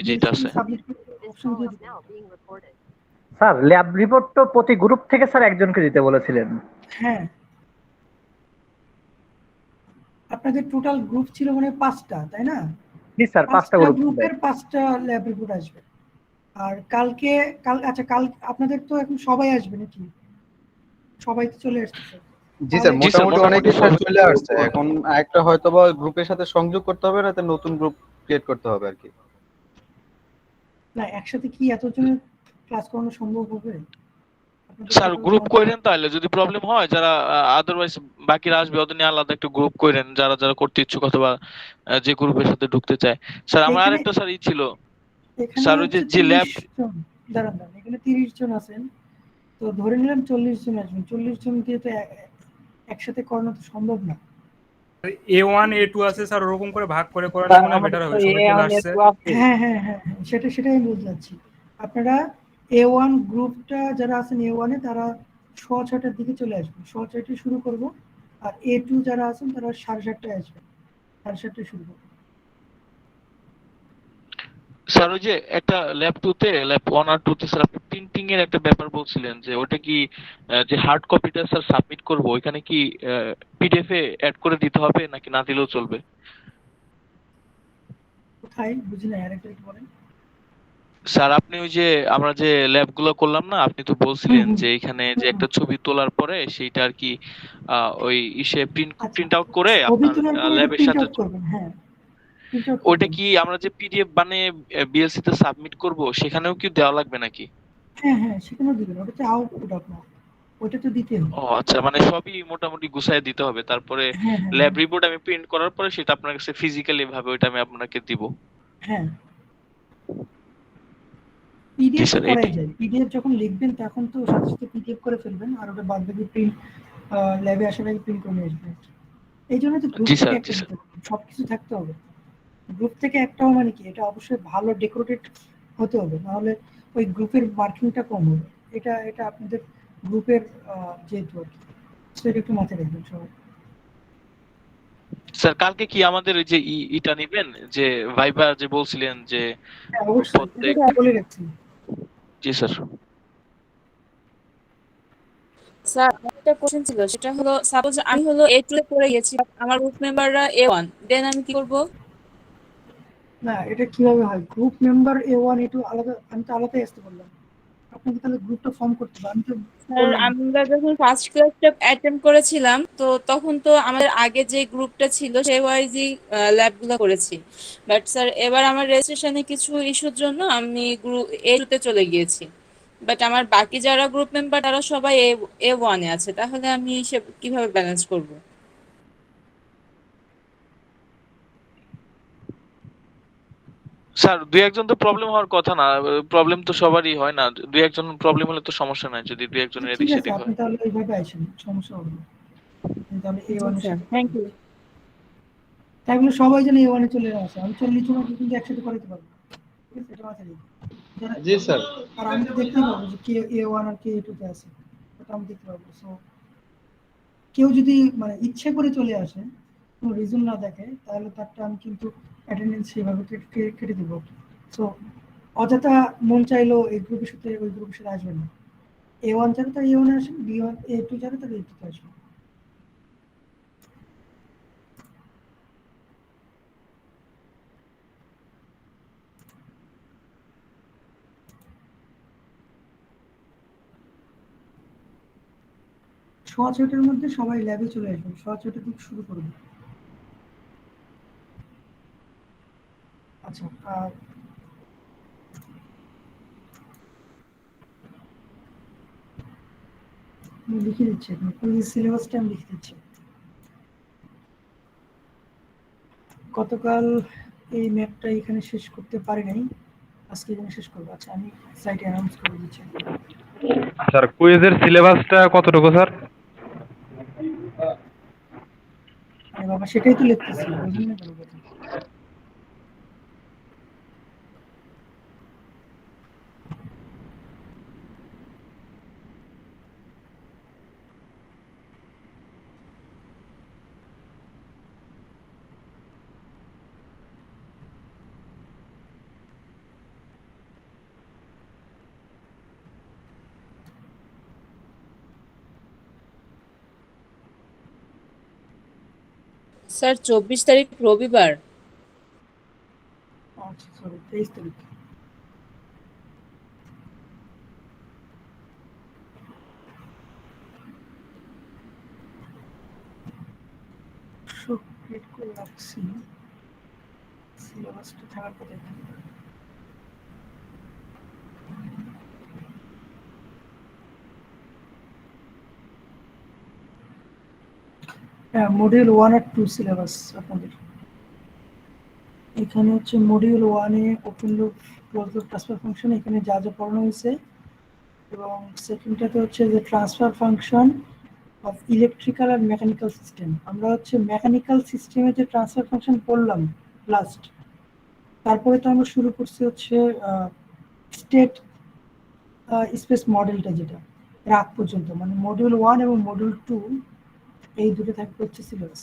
যেটা আছে submit option দিয়ে দিবেন। স্যার ল্যাব রিপোর্ট তো প্রতি গ্রুপ থেকে স্যার একজনকে দিতে বলেছিলেন। হ্যাঁ, আপনাদের টোটাল গ্রুপ ছিল মানে 5টা, তাই না? জি স্যার 5টা 5টা গ্রুপ ছিল। গ্রুপের 5টা ল্যাব রিপোর্ট আসবে। আর কাল আপনাদের তো এখন সবাই আসবে নাকি? সবাই তো চলে আসতেছে। জি স্যার, জি স্যার, মোটামুটি মোটামুটি অনেকেই স্যার সবাই চলে আসছে। এখন একটা হয়তোবা গ্রুপের সাথে সংযোগ করতে হবে, না নতুন গ্রুপ ক্রিয়েট করতে হবে আর কি। না, একসাথে কি এতজনের ক্লাস করানো সম্ভব হবে? আপনাদের স্যার টোটাল গ্রুপ করেন, তাহলে যদি প্রবলেম হয় যারা আদারওয়াইজ বাকিরা আসবে ওদের নিয়ে আলাদা একটা গ্রুপ করেন, যারা যারা করতে ইচ্ছুক অথবা যে গ্রুপের সাথে ঢুকতে চায়। স্যার আমার এখানে আরেকটা স্যার ছিল এখানে স্যার, ওই যে হচ্ছে যে 30 ল্যাব। জন। দাঁড়ান, এখানে 30 জন আছেন। তো ধরে নিলাম 40 জন আসবেন। 40 জন দিয়ে তো একসাথে করানো তো সম্ভব না। A1 A2 আছে স্যার, ওরকম করে ভাগ করে করালে মনে হয় বেটার হবে, সবাই চলে আসছে। হ্যাঁ, সেটাই আমি বলতে চাচ্ছি। আপনারা A1 গ্রুপটা যারা আছেন A1 এ তারা 6:30টার দিকে চলে আসবেন। 6:30টায় শুরু করব। আর A2 যারা আছেন তারা 7:30টায় আসবেন। 7:30টায় শুরু করব। স্যার ওই যে একটা ল্যাব 2 তে, ল্যাব 1 আর 2 তে স্যার আপনি প্রিন্টিং এর একটা ব্যাপার বলছিলেন, যে ওটা কি যে হার্ড কপিটা স্যার সাবমিট করব ওইখানে কি পিডিএফ এ অ্যাড করে দিতে হবে নাকি না দিলেও চলবে? কোথায় বুঝি না, আরেকটা একটু বলেন। স্যার আপনি ওই যে আমরা যে ল্যাব গুলো করলাম না, আপনি তো হুম, বলছিলেন হুম, যে এখানে যে হুম, হুম। একটা ছবি তোলার পরে সেইটা আর কি ওই ইসে প্রিন্ট আচ্ছা, প্রিন্ট আউট করে ছবি আপনার তোলার পর ওটা ল্যাবের প্রিন্ট সাথে আউট করবেন। হ্যাঁ, প্রিন্ট আউট ওইটা করবেন। কি আমরা যে পিডিএফ বানিয়ে বিএলসি তে সাবমিট করব সেখানেও কি দেওয়া লাগবে নাকি? হ্যাঁ, সেখানেও দিবেন। ওটা তো আউটপুট আপনার। ওটা তো দিতে হবে। ও আচ্ছা, মানে সবই মোটামুটি গুছায় দিতে হবে, তারপরে হ্যাঁ। ল্যাব রিপোর্ট আমি প্রিন্ট করার পরে সেটা আপনার কাছে ফিজিক্যালি ভাবে ওইটা আমি আপনাকে দিব। হ্যাঁ, জি পিডিএফ তো স্যার, করাই এটাই। যায়। পিডিএফ যখন লিখবেন তখন তো সাথে সাথে পিডিএফ করে ফেলবেন, আর ওটা বাদ বাকি প্রিন্ট ল্যাবে আসার আগে প্রিন্ট করে নিয়ে আসবেন। এই জন্য তো গ্রুপ জি থেকে স্যার, জি একটা স্যার। দিতে হবে, সবকিছু থাকতে হবে। গ্রুপ থেকে একটাও মানে কি, এটা অবশ্যই ভালো ডেকোরেটেড হতে হবে, নাহলে ওই গ্রুপের মার্কিংটা কম হবে। এটা আপনাদের গ্রুপের যেহেতু আর কি, সেটা একটু মাথায় রাখবেন সবাই। স্যার কালকে কি আমাদের ওই যে ইটা নিবেন, যে ভাইবা যে বলছিলেন যে হ্যাঁ, অবশ্যই এটা প্রত্যেক। তো বলে রাখছি। জি স্যার। স্যার একটা কোশ্চেন ছিল, সেটা হলো সাপোজ আমি হলো A2 এ পড়ে গেছি, but আমার গ্রুপ মেম্বাররা A1, দেন আমি কি করব? না, এটা কিভাবে হয়? গ্রুপ মেম্বার A1 A2 আলাদা, আমি তো আলাদাই আসতে বললাম আপনাকে। তাহলে গ্রুপটা ফর্ম করতে হবে, আমি তো স্যার বললাম। আমরা যখন ফার্স্ট ক্লাসটা অ্যাটেন্ড করেছিলাম, তো তখন তো আমাদের আগে যে গ্রুপটা ছিল সেই ওয়াইজই ল্যাবগুলো করেছি। বাট স্যার এবার আমার রেজিস্ট্রেশনে কিছু ইস্যুর জন্য আমি গ্রুপ A2 তে চলে গিয়েছি। বাট আমার বাকি যারা গ্রুপ মেম্বার তারা সবাই A1 এ আছে, তাহলে আমি সে কিভাবে ব্যালেন্স করব? স্যার দুই একজন তো প্রবলেম হওয়ার কথা না, প্রবলেম তো সবারই হয় না, দুই একজন প্রবলেম হলে তো সমস্যা নাই যদি দুই একজনের এদিক ঠিক আছে, সেদিক আপনি হয়। তাহলে এইভাবে আসেন, সমস্যা হবে না। আপনি তাহলে জি A1 এর স্যার, সাথে থ্যাংক ইউ। তাই বলে সবাই যেন A1 এ চলে আসে। আমি 40 জনকে কিন্তু একসাথে করাতে পারবো না। ঠিক আছে, এটা মাথায় রেখে জি স্যার। আর আমি তো দেখতেই পাবো যে কে A1 আর কে A2 তে আছে। ওটা আমি দেখতে পাবো। সো কেউ যদি মানে ইচ্ছে করে চলে আসে, কোনো রিজন না দেখে, তাহলে তারটা আমি কিন্তু অ্যাটেন্ডেন্স সেভাবে কেটে দেবো। সো অযথা মন চাইলো এই গ্রুপের সাথে ওই গ্রুপের সাথে আসবেন না। A1 যারা তারা A1 এ আসেন, B1 A2 যারা তারা A2 তে আসবেন। সোয়া 6টার মধ্যে সবাই ল্যাবে চলে আসবেন। সোয়া 6টার দিকে শুরু করবো। আচ্ছা, আমি লিখে দিচ্ছি, আপনি কুইজ সিলেবাসটা আমি লিখে দিচ্ছি। গতকাল এই ম্যাপটা এখানে শেষ করতে পারি নাই, আজকে এখানে শেষ করবো। আচ্ছা, আমি সাইটে অ্যানাউন্স করে দিচ্ছি। স্যার কুইজের সিলেবাসটা কতটুকু স্যার? আরে বাবা, সেটাই তো লিখতেছি, বুঝলেন না কোনো কথা। স্যার 24 তারিখ রবিবার। আচ্ছা সরি 23 তারিখ। ক্রিয়েট করে রাখছি, সিলেবাসটা থাকার কথা এখানে। হ্যাঁ, মডিউল 1 আর 2 সিলেবাস আপনাদের এখানে হচ্ছে। মডিউল 1-এ open loop close loop transfer function এখানে যা যা পড়ানো হয়েছে, এবং সেকেন্ডটাতে হচ্ছে যে ট্রান্সফার ফাংশন অফ ইলেকট্রিক্যাল আর মেকানিক্যাল সিস্টেম। আমরা হচ্ছে মেকানিক্যাল সিস্টেমে যে ট্রান্সফার ফাংশন পড়লাম লাস্ট, তারপরে তো আমরা শুরু করছি হচ্ছে স্টেট স্পেস মডেলটা, যেটা এর আগ পর্যন্ত মানে মডিউল 1 এবং মডিউল 2 এই দুটো থাকবে হচ্ছে সিলেবাস।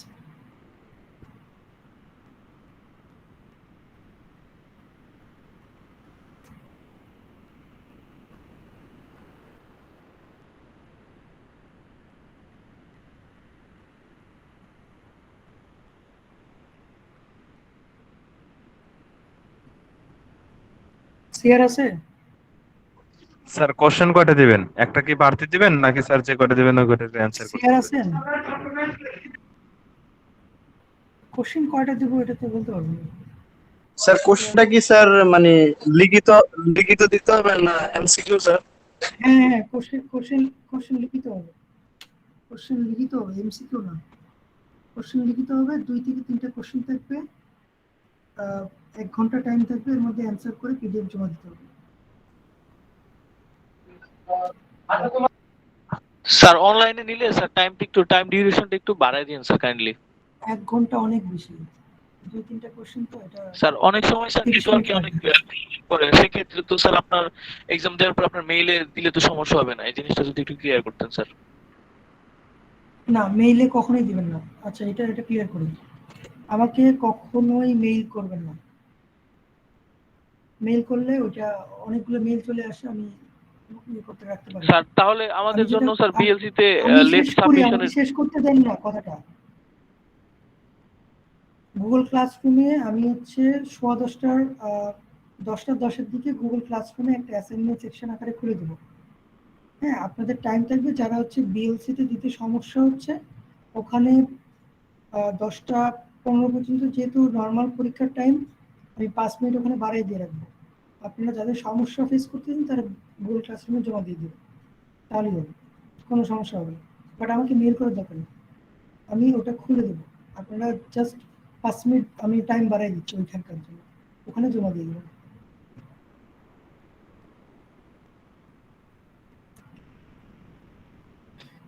ক্লিয়ার আছে? স্যার কোশ্চেন কয়টা দিবেন? একটা কি বাড়তি দিবেন নাকি স্যার যে কয়টা দিবেন ওই কয়টাতে অ্যানসার করতে ক্লিয়ার হবে? আছেন? কোশ্চেন কয়টা দেব এটা তো বলতে পারবো না। স্যার কোশ্চেনটা কি স্যার মানে লিখিত লিখিত দিতে হবে না এমসিকিউ স্যার? হ্যাঁ হ্যাঁ, কোশ্চেন লিখিত হবে। কোশ্চেন লিখিত হবে, এমসিকিউ না। কোশ্চেন লিখিত হবে, 2 থেকে 3টা কোশ্চেন থাকবে, 1 ঘন্টা টাইম থাকবে, এর মধ্যে অ্যান্সার করে পিডিএফ জমা দিতে হবে। স্যার অনলাইনে নিলে স্যার টাইম ডিউরেশনটা একটু বাড়ায় দিন স্যার কাইন্ডলি। 1 ঘন্টা অনেক বেশি, 2-3টা কোশ্চেন তো এটা। স্যার অনেক সময় স্যার 30 নেটওয়ার্কে মিনিট অনেক করে, সেক্ষেত্রে তো স্যার আপনার এক্সাম দেওয়ার পর আপনার মেইলে দিলে তো সমস্যা হবে না, এই জিনিসটা যদি একটু ক্লিয়ার করতেন স্যার। না, মেইলে কখনোই দিবেন না। আচ্ছা, এটা ক্লিয়ার করুন। আমাকে কখনোই মেইল করবেন না। মেইল করলে ওটা অনেকগুলো মেইল চলে আসে, আমি করতে রাখতে পারি। স্যার তাহলে আমাদের জন্য স্যার বিএলসি তে লেট আমাকে সাবমিশনের শেষ করতে দেন না কথাটা। গুগল ক্লাসরুমে আমি হচ্ছে 10:10 দিকে গুগল ক্লাসরুমে একটা অ্যাসাইনমেন্ট সেকশন আকারে খুলে দেবো। হ্যাঁ, আপনাদের টাইম থাকবে, যারা হচ্ছে বিএলসি তে দিতে সমস্যা হচ্ছে ওখানে 10:15 পর্যন্ত, যেহেতু নর্মাল পরীক্ষার টাইম, আমি 5 মিনিট ওখানে বাড়িয়ে দিয়ে রাখবো। আপনারা যাদের সমস্যা ফেস করতেছেন তারা গুগল ক্লাসরুমে জমা দিয়ে দেবেন, তাহলেই হবে, কোনো সমস্যা হবে না। বাট আমাকে মেল করে দরকার নেই, আমি ওটা খুলে দেবো। আপনারা জাস্ট 5 মিনিট আমি টাইম বাড়াই দিচ্ছি ওইখানকার জন্য, ওখানে জমা দিয়ে দেবেন।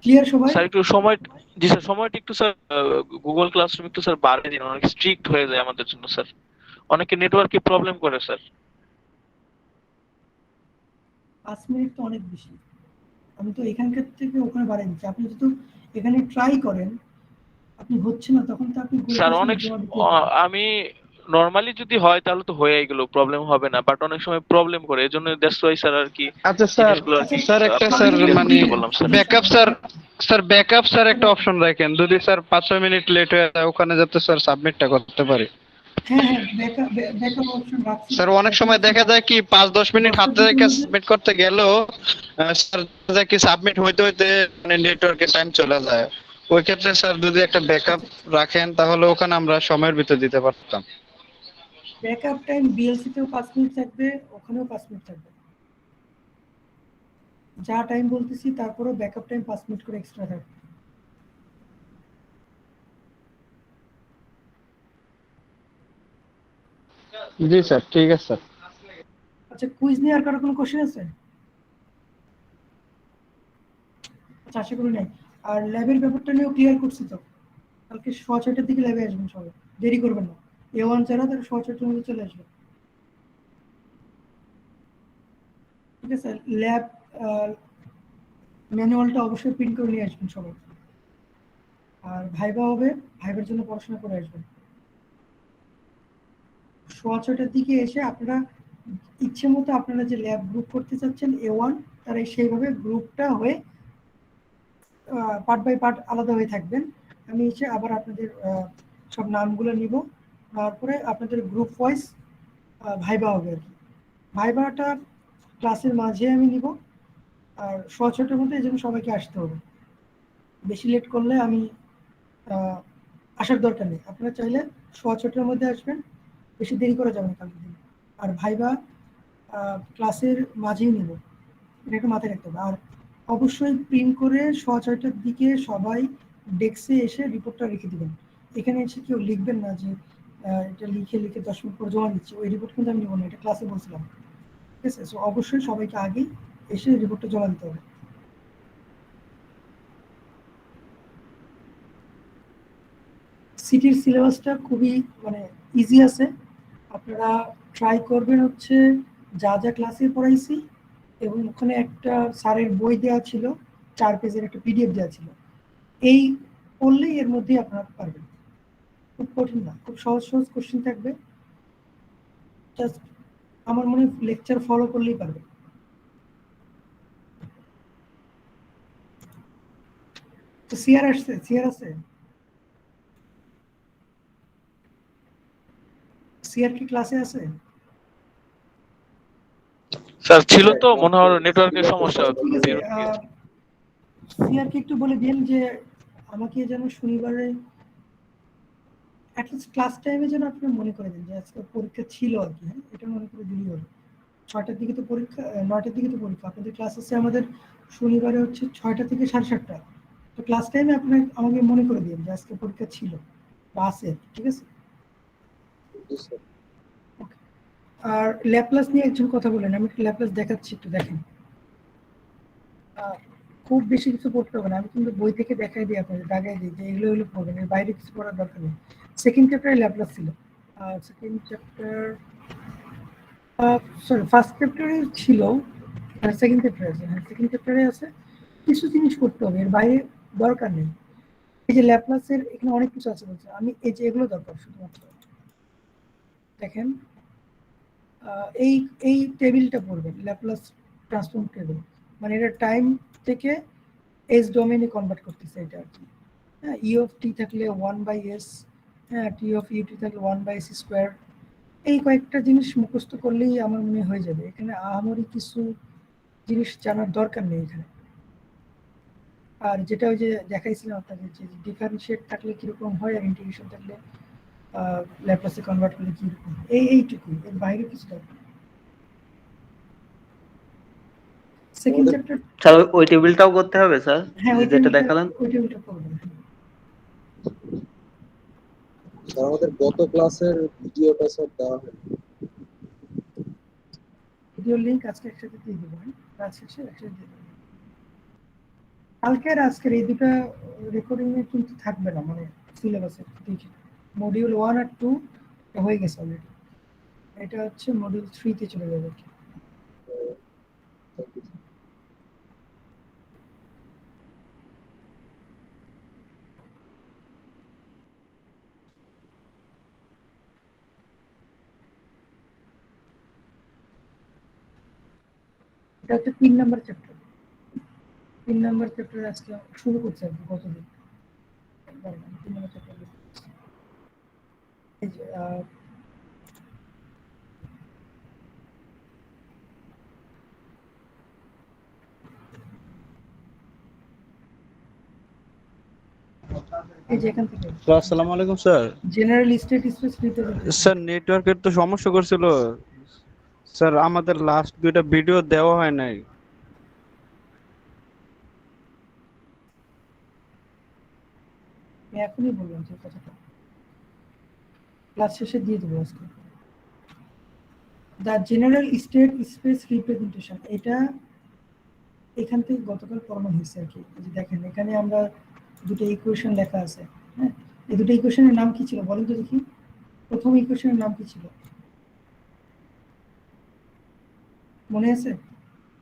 ক্লিয়ার সবাই? স্যার একটু সময়, জি স্যার সময়টা একটু স্যার গুগল ক্লাসরুম একটু স্যার বাড়িয়ে দিন, অনেক স্ট্রিক্ট হয়ে যায় আমাদের জন্য স্যার, অনেকে নেটওয়ার্কে প্রবলেম করে স্যার। 5 মিনিট তো অনেক বেশি, আমি তো এখানকার থেকে ওখানে বাড়াই দিচ্ছি। আপনি যদি এখানে ট্রাই করেন, আপনি হচ্ছে না, তখন তো আপনি স্যার অনেক আমি নরমালি যদি হয় তাহলে তো হয়ে গেল, প্রবলেম হবে না, বাট অনেক সময় প্রবলেম করে, এজন্য দ্যাটস ওয়াই স্যার আর কি। আচ্ছা স্যার, স্যার একটা স্যার মানে ব্যাকআপ স্যার একটা অপশন রাখেন, যদি স্যার 5-6 মিনিট লেট হয়ে যায় ওখানে যাতে স্যার সাবমিটটা করতে পারি। হ্যাঁ হ্যাঁ, ব্যাকআপ অপশন রাখছি স্যার অনেক সময় দেখা যায় কি 5-10 মিনিট হাতে রেখে সাবমিট করতে গেলেও স্যার যায় কি সাবমিট হইতে হইতে মানে নেটওয়ার্কে টাইম চলে যায়। ওই ক্ষেত্রে স্যার যদি একটা ব্যাকআপ রাখেন তাহলে ওখানে আমরা সময়ের ভিতর দিতে পারতাম। ব্যাকআপ টাইম বিএলসি তেও 5 মিনিট থাকবে, ওখানেও 5 মিনিট থাকবে, যা টাইম বলতেছি তারপরেও ব্যাকআপ টাইম 5 মিনিট করে এক্সট্রা থাকবে। জি স্যার, ঠিক আছে স্যার। আচ্ছা, কুইজ নিয়ে আর কারো কোনো কোশ্চেন আছে? আচ্ছা, আশা করি নাই। আর ল্যাবের ব্যাপারটা নিয়েও ক্লিয়ার করছি তো, কালকে 6:30টার দিকে ল্যাবে আসবেন সবাই, দেরি করবেন না। A1 যারা তারা 6:30টার মধ্যে চলে আসবে, ঠিক আছে? ল্যাব ম্যানুয়ালটা অবশ্যই প্রিন্ট করে নিয়ে আসবেন সবাই। আর ভাইবা হবে, ভাইবার জন্য পড়াশোনা করে আসবেন। 6:30টার দিকে এসে আপনারা ইচ্ছে মতো আপনারা যে ল্যাব গ্রুপ করতে চাচ্ছেন A1, তারা সেইভাবে গ্রুপটা হয়ে পার্ট বাই পার্ট আলাদা হয়ে থাকবেন। আমি এসে আবার আপনাদের সব নামগুলো নিব, তারপরে আপনাদের গ্রুপ ওয়াইজ ভাইবা হবে আর কি। ভাইবাটা ক্লাসের মাঝে আমি নিব, আর 6:30টার মধ্যে এই জন্য সবাইকে আসতে হবে। বেশি লেট করলে আমি আসার দরকার নেই, আপনারা চাইলে 6:30টার মধ্যে আসবেন, বেশি দেরি করা যাবে না কালকে দিন। আর ভাইবা ক্লাসের মাঝেই নিব, এটা একটু মাথায় রাখতে হবে। আর অবশ্যই প্রিন্ট করে 6:30টার দিকে সবাই ডেস্কে এসে রিপোর্টটা রেখে দিবেন। এখানে এসে কেউ লিখবেন না যে এটা লিখে 10 মিনিট পর জমা দিচ্ছি, ওই রিপোর্ট কিন্তু আমি নেবো না, এটা ক্লাসে বলছিলাম, ঠিক আছে? সো অবশ্যই সবাইকে আগেই এসে রিপোর্টটা জমা দিতে হবে। সিটির সিলেবাসটা খুবই মানে ইজি আছে, আপনারা ট্রাই করবেন হচ্ছে যা যা ক্লাসে পড়াইছি, এবং ওখানে একটা স্যারের বই দেওয়া ছিল, 4 পেজের একটা পিডিএফ দেওয়া ছিল, এই পড়লেই এর মধ্যে আপনারা পারবেন। খুব কঠিন না, খুব সহজ সহজ কোশ্চেন থাকবে, জাস্ট আমার মনে হয় লেকচার ফলো করলেই পারবে। তো সিআর আসছে, সিআর আছে, সিআর কি ক্লাসে আছে? স্যার ছিল তো, মনে হয় নেটওয়ার্কের সমস্যা। ঠিক আছে, সিআর কে একটু বলে দিন যে আমাকে যেন শনিবারে অ্যাটলিস্ট ক্লাস টাইমে যেন আপনি মনে করে দেন যে আজকে পরীক্ষা ছিল আর কি, হ্যাঁ এটা মনে করে দিলেই হবে। 6টার দিকে তো পরীক্ষা, 9টার দিকে তো পরীক্ষা, আপনাদের ক্লাস আছে আমাদের শনিবারে হচ্ছে 6টা থেকে 7:30টা, তো ক্লাস টাইমে আপনি আমাকে মনে করে দিন যে আজকে পরীক্ষা ছিল বা আছে, ঠিক আছে? আর ল্যাপ্লাস নিয়ে একজন কথা বলেন, আমি একটু ল্যাপ্লাস দেখাচ্ছি, একটু দেখেন। খুব বেশি কিছু পড়তে হবে না, আমি কিন্তু বই থেকে দেখাই দিই, আপনাদের দাগাই দিই যে এগুলো এগুলো পড়বেন, এর বাইরে কিছু পড়ার দরকার নেই। সেকেন্ড চ্যাপ্টারে ল্যাপ্লাস ছিল, সেকেন্ড চ্যাপ্টার সরি ফার্স্ট চ্যাপ্টারে ছিল, সেকেন্ড চ্যাপ্টারে আছে, হ্যাঁ সেকেন্ড চ্যাপ্টারে আছে। কিছু জিনিস করতে হবে, এর বাইরে দরকার নেই। এই যে ল্যাপ্লাসের এখানে অনেক কিছু আছে বলছে, আমি এই যে এগুলো দরকার শুধুমাত্র দেখেন, এই এই টেবিলটা পড়বেন, ল্যাপ্লাস ট্রান্সফর্ম টেবিল, মানে এটা টাইম থেকে এস ডোমেইনে কনভার্ট করতেছে এটা আর কি। হ্যাঁ, ই অফ টি থাকলে 1/s, হ্যাঁ টি অফ ইউটি থাকলে 1/s²। এই কয়েকটা জিনিস মুখস্থ করলেই আমার মনে হয়ে যাবে, এখানে আহামরি কিছু জিনিস জানার দরকার নেই এখানে। আর যেটা ওই যে দেখাইছিলাম আপনাকে যে ডিফারেন্সিয়েট থাকলে কিরকম হয় আর ইন্টিগ্রেশন থাকলে ল্যাপ্লাসে কনভার্ট করলে কিরকম, এইটুকুই, এর বাইরে কিছু দরকার নেই। সেকেন্ড চ্যাপ্টার, স্যার ওই টেবিলটাও করতে হবে স্যার, হ্যাঁ ওই যেটা দেখালেন। টেবিলটা করবেন। স্যার আমাদের গত ক্লাসের ভিডিওটা স্যার দেওয়া হয়, ভিডিও লিংক আজকে একসাথে দিয়ে দেবো, হ্যাঁ ক্লাস শেষে একসাথে দিয়ে দেবো। কালকে আর আজকের এই দুটো রেকর্ডিং এ কিন্তু থাকবে না, মানে সিলেবাসে দেখি মডিউল 1 আর 2 হয়ে গেছে অলরেডি, এটা হচ্ছে মডিউল 3 তে চলে যাবে। এটা হচ্ছে 3 নাম্বার চ্যাপ্টার, 3 নাম্বার চ্যাপ্টার আজকে শুরু করছে আর কি, গতদিন 3 নাম্বার চ্যাপ্টার। এই যে এই যে এখান থেকে আসসালামু আলাইকুম sir. General state space representation. Sir নেটওয়ার্কের তো সমস্যা করছিল স্যার, আমাদের লাস্ট দুইটা ভিডিও দেওয়া হয় নাই। আমি এখনই বললাম যে কথাটা, ক্লাস শেষে দিয়ে দেবো আজকে। The general state space representation, এটা এখান থেকে গতকাল পড়ানো হয়েছে আর কি। যে দেখেন এখানে আমরা দুটো ইকুয়েশন লেখা আছে, হ্যাঁ এই দুটো ইকুয়েশনের নাম কি ছিল বলেন তো দেখি, প্রথম ইকুয়েশনের নাম কি ছিল মনে আছে?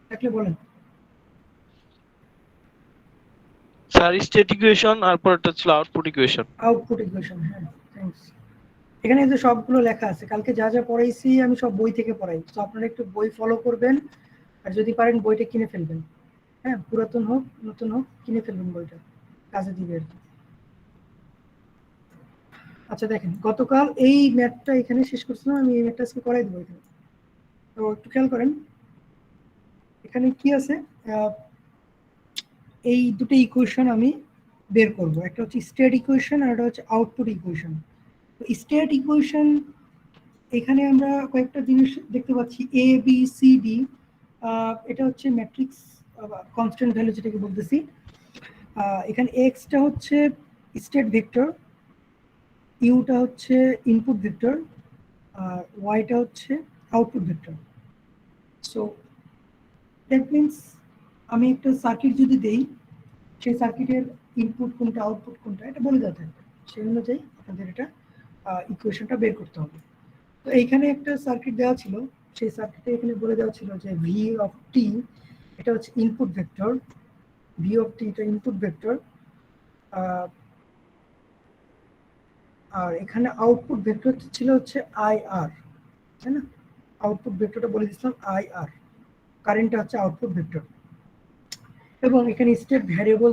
থাকলে বলেন। স্যার স্টেট ইকুয়েশন, আর পরেরটা ছিল আউটপুট ইকুয়েশন। আউটপুট ইকুয়েশন, হ্যাঁ থ্যাঙ্কস। এখানে যে সবগুলো লেখা আছে, কালকে যা যা পড়াইছি আমি সব বই থেকে পড়াই, তো আপনারা একটু বই ফলো করবেন, আর যদি পারেন বইটা কিনে ফেলবেন, হ্যাঁ পুরাতন হোক নতুন হোক কিনে ফেলবেন, বইটা কাজে দিবে আর কি। আচ্ছা দেখেন, গতকাল এই ম্যাথটা এখানে শেষ করছিলাম, আমি এই ম্যাথটা আজকে করাই দেবো এখানে। তো একটু খেয়াল করেন এখানে কি আছে। এই দুটো ইকুয়েশন আমি বের করব, একটা হচ্ছে স্টেট ইকুয়েশন আর একটা হচ্ছে আউটপুট ইকুয়েশন। তো স্টেট ইকুয়েশন এখানে আমরা কয়েকটা জিনিস দেখতে পাচ্ছি, এ বি সি ডি, এটা হচ্ছে ম্যাট্রিক্স কনস্ট্যান্ট ভ্যালু যেটাকে বলতেছি। এখানে এক্সটা হচ্ছে স্টেট ভেক্টর, ইউটা হচ্ছে ইনপুট ভেক্টর, আর ওয়াইটা হচ্ছে output vector. So that means আমি একটা সার্কিট যদি দেই, সেই সার্কিটের ইনপুট কোনটা আউটপুট কোনটা এটা বলে দেওয়া থাকবে, সেই অনুযায়ী আপনাদের এটা ইকুয়েশনটা বের করতে হবে। তো এইখানে একটা সার্কিট দেওয়া ছিল, সেই সার্কিটে এখানে বলে দেওয়া ছিল যে ভি অফ টি এটা হচ্ছে ইনপুট ভেক্টর, ভি অফ টি এটা ইনপুট ভেক্টর, আর এখানে আউটপুট ভেক্টর ছিল হচ্ছে আই আর, তাই না? আউটপুট ভেক্টরটা বলে দিচ্ছিলাম আই আর, কারেন্টটা হচ্ছে আউটপুট ভেক্টর। এবং এখানে স্টেট ভ্যারিয়েবল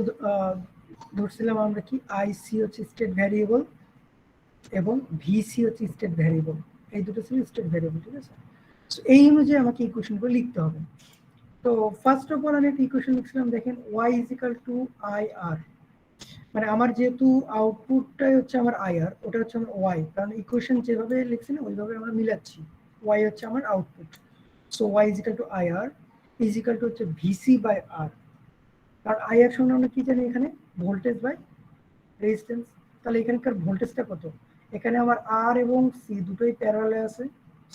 ধরছিলাম আমরা কি, আই সি হচ্ছে স্টেট ভ্যারিয়েবল এবং ভিসি হচ্ছে স্টেট ভ্যারিয়েবল, এই দুটো ছিল স্টেট ভ্যারিয়েবল, ঠিক আছে? সো এই অনুযায়ী আমাকে ইকুয়েশনগুলো লিখতে হবে। তো ফার্স্ট অফ অল আমি একটা ইকুয়েশন লিখছিলাম, দেখেন Y is equal to I R, মানে আমার যেহেতু আউটপুটটাই হচ্ছে আমার আই আর, ওটা হচ্ছে আমার ওয়াই, কারণ ইকুয়েশন যেভাবে লিখছি না ওইভাবে আমরা মিলাচ্ছি, ওয়াই হচ্ছে আমার output. So Y is equal to I R is equal to হচ্ছে ভিসি বাই আর, কারণ আই আর সঙ্গে আমরা কি জানি এখানে ভোল্টেজ বাই রেজিস্ট্যান্স। তাহলে এখানকার ভোল্টেজটা কত, এখানে আমার আর এবং সি দুটোই প্যারালালে আছে,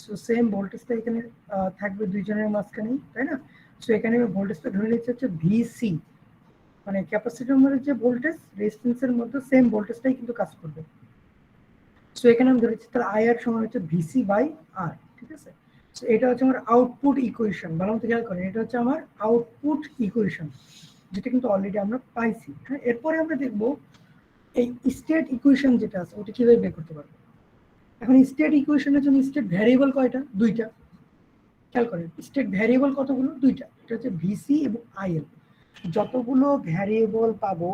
সো সেম ভোল্টেজটা এখানে থাকবে দুইজনের মাঝখানেই, তাই না? সো এখানে আমি ভোল্টেজটা ধরে নিচ্ছি হচ্ছে ভিসি, মানে ক্যাপাসিটরের মধ্যে যে ভোল্টেজ রেজিস্ট্যান্সের মধ্যে সেম ভোল্টেজটাই কিন্তু কাজ করবে। সো এখানে আমি ধরেছি তাহলে আই আর সমান হচ্ছে ভিসি বাই আর, ঠিক আছে? সো এটা হচ্ছে আমার আউটপুট ইকুয়েশন, ভালো মতো খেয়াল করেন, এটা হচ্ছে আমার আউটপুট ইকুয়েশন, যেটা কিন্তু অলরেডি আমরা পাইছি। হ্যাঁ, এরপরে আমরা দেখবো এই স্টেট ইকুয়েশন যেটা আছে ওটা কিভাবে বের করতে পারবো। এখন স্টেট ইকুয়েশনের জন্য স্টেট ভ্যারিয়েবল কয়টা, দুইটা। খেয়াল করেন স্টেট ভ্যারিয়েবল কতগুলো, দুইটা, এটা হচ্ছে ভিসি এবং আইএল। যতগুলো ভ্যারিয়েবল পাবো